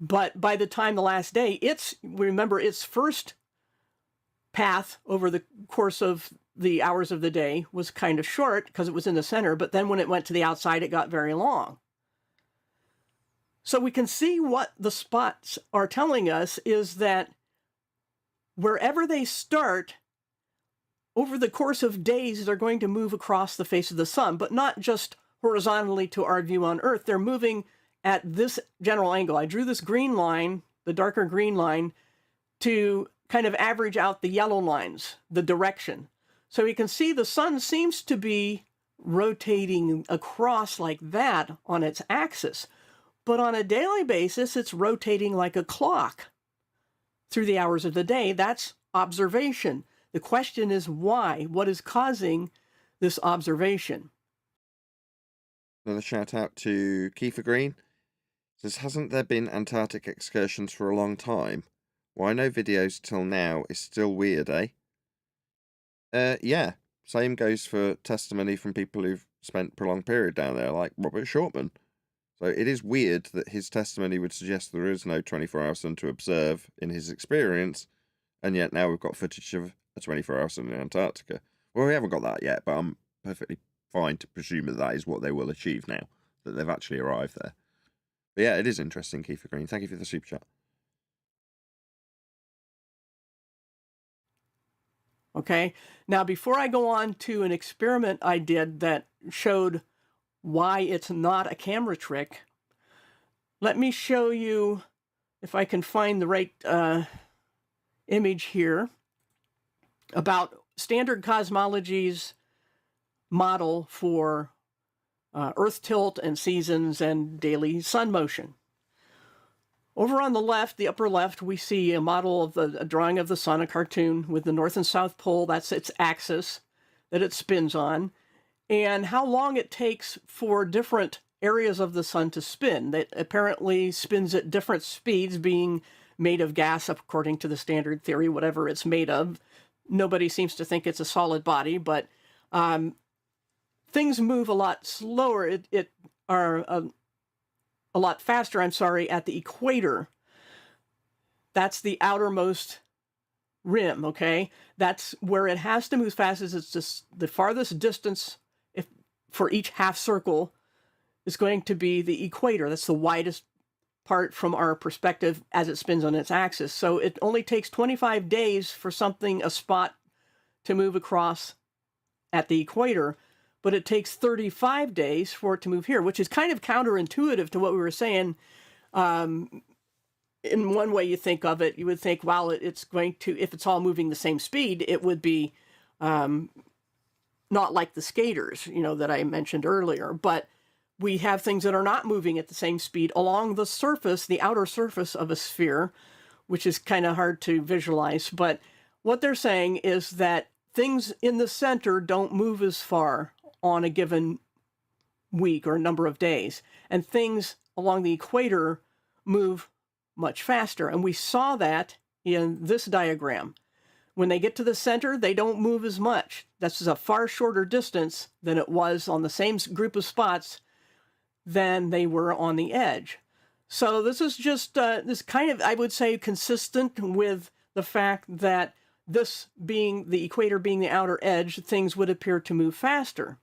but by the time the last day, remember its first path over the course of the hours of the day was kind of short because it was in the center, but then when it went to the outside, it got very long. So we can see what the spots are telling us is that wherever they start, over the course of days, they're going to move across the face of the sun, but not just horizontally to our view on Earth. They're moving at this general angle. I drew this green line, the darker green line, to kind of average out the yellow lines, the direction. So you can see the sun seems to be rotating across like that on its axis. But on a daily basis, it's rotating like a clock through the hours of the day. That's observation. The question is why? What is causing this observation? Another shout out to Kiefer Green. Says, hasn't there been Antarctic excursions for a long time? Why no videos till now is still weird, eh? Yeah. Same goes for testimony from people who've spent prolonged period down there, like Robert Shortman. So it is weird that his testimony would suggest there is no 24-hour sun to observe in his experience, and yet now we've got footage of a 24-hour sun in Antarctica. Well, we haven't got that yet, but I'm perfectly fine to presume that that is what they will achieve now, that they've actually arrived there. But yeah, it is interesting, Kiefer Green. Thank you for the super chat. Okay, now before I go on to an experiment I did that showed why it's not a camera trick, let me show you, if I can find the right image here, about Standard Cosmology's model for Earth tilt and seasons and daily sun motion. Over on the left, the upper left, we see a model of a drawing of the sun, a cartoon with the north and south pole. That's its axis that it spins on, and how long it takes for different areas of the sun to spin. That apparently spins at different speeds, being made of gas according to the standard theory, whatever it's made of. Nobody seems to think it's a solid body, but things move a lot slower. A lot faster, at the equator. That's the outermost rim, okay? That's where it has to move fastest. It's just the farthest distance for each half circle is going to be the equator. That's the widest part from our perspective as it spins on its axis. So it only takes 25 days for a spot to move across at the equator, but it takes 35 days for it to move here, which is kind of counterintuitive to what we were saying. In one way you think of it, you would think, well, it's going to, if it's all moving the same speed, it would be not like the skaters, that I mentioned earlier. But we have things that are not moving at the same speed along the surface, the outer surface of a sphere, which is kind of hard to visualize. But what they're saying is that things in the center don't move as far on a given week or number of days, and things along the equator move much faster. And we saw that in this diagram. When they get to the center, they don't move as much. That's a far shorter distance than it was on the same group of spots than they were on the edge. So this is just this kind of, I would say, consistent with the fact that this being the equator being the outer edge, things would appear to move faster.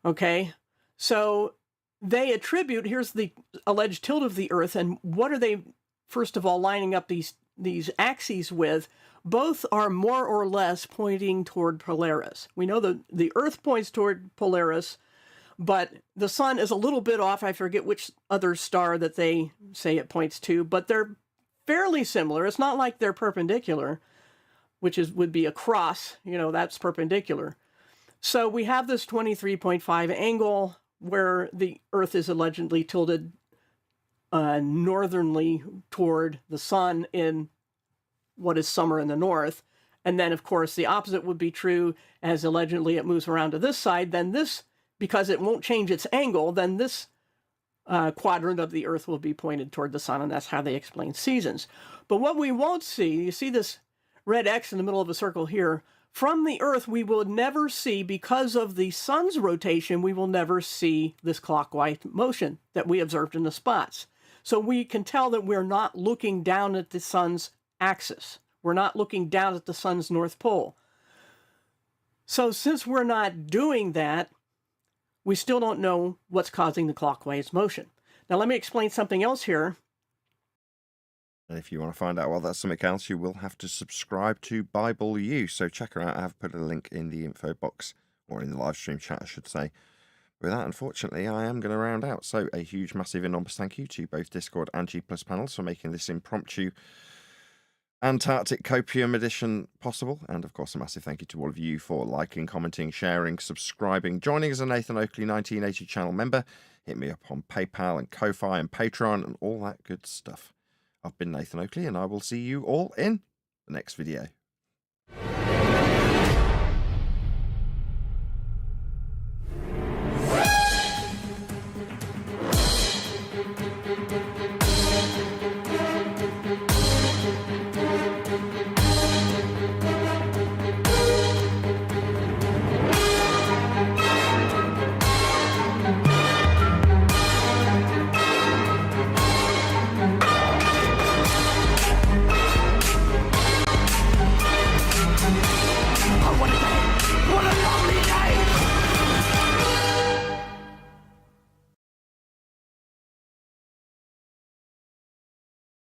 Okay, so they attribute, here's the alleged tilt of the Earth, and what are they, first of all, lining up these axes with? Both are more or less pointing toward Polaris. We know that the Earth points toward Polaris, but the sun is a little bit off. I forget which other star that they say it points to, but they're fairly similar. It's not like they're perpendicular, which would be a cross, that's perpendicular. So we have this 23.5 angle where the Earth is allegedly tilted northernly toward the sun in what is summer in the north. And then, of course, the opposite would be true, as allegedly it moves around to this side. Then this, because it won't change its angle, then this quadrant of the Earth will be pointed toward the sun, and that's how they explain seasons. But what we won't see, you see this red X in the middle of a circle here, from the Earth we will never see, because of the sun's rotation, we will never see this clockwise motion that we observed in the spots. So we can tell that we're not looking down at the sun's axis. We're not looking down at the sun's north pole. So since we're not doing that, we still don't know what's causing the clockwise motion. Now let me explain something else here. And if you want to find out what that's something else, you will have to subscribe to Bible U. So check her out. I have put a link in the info box, or in the live stream chat, I should say. With that, unfortunately, I am going to round out. So a huge, massive, enormous thank you to both Discord and G Plus panels for making this impromptu Antarctic Copium edition possible. And of course, a massive thank you to all of you for liking, commenting, sharing, subscribing, joining as a Nathan Oakley 1980 channel member. Hit me up on PayPal and Ko-Fi and Patreon and all that good stuff. I've been Nathan Oakley, and I will see you all in the next video.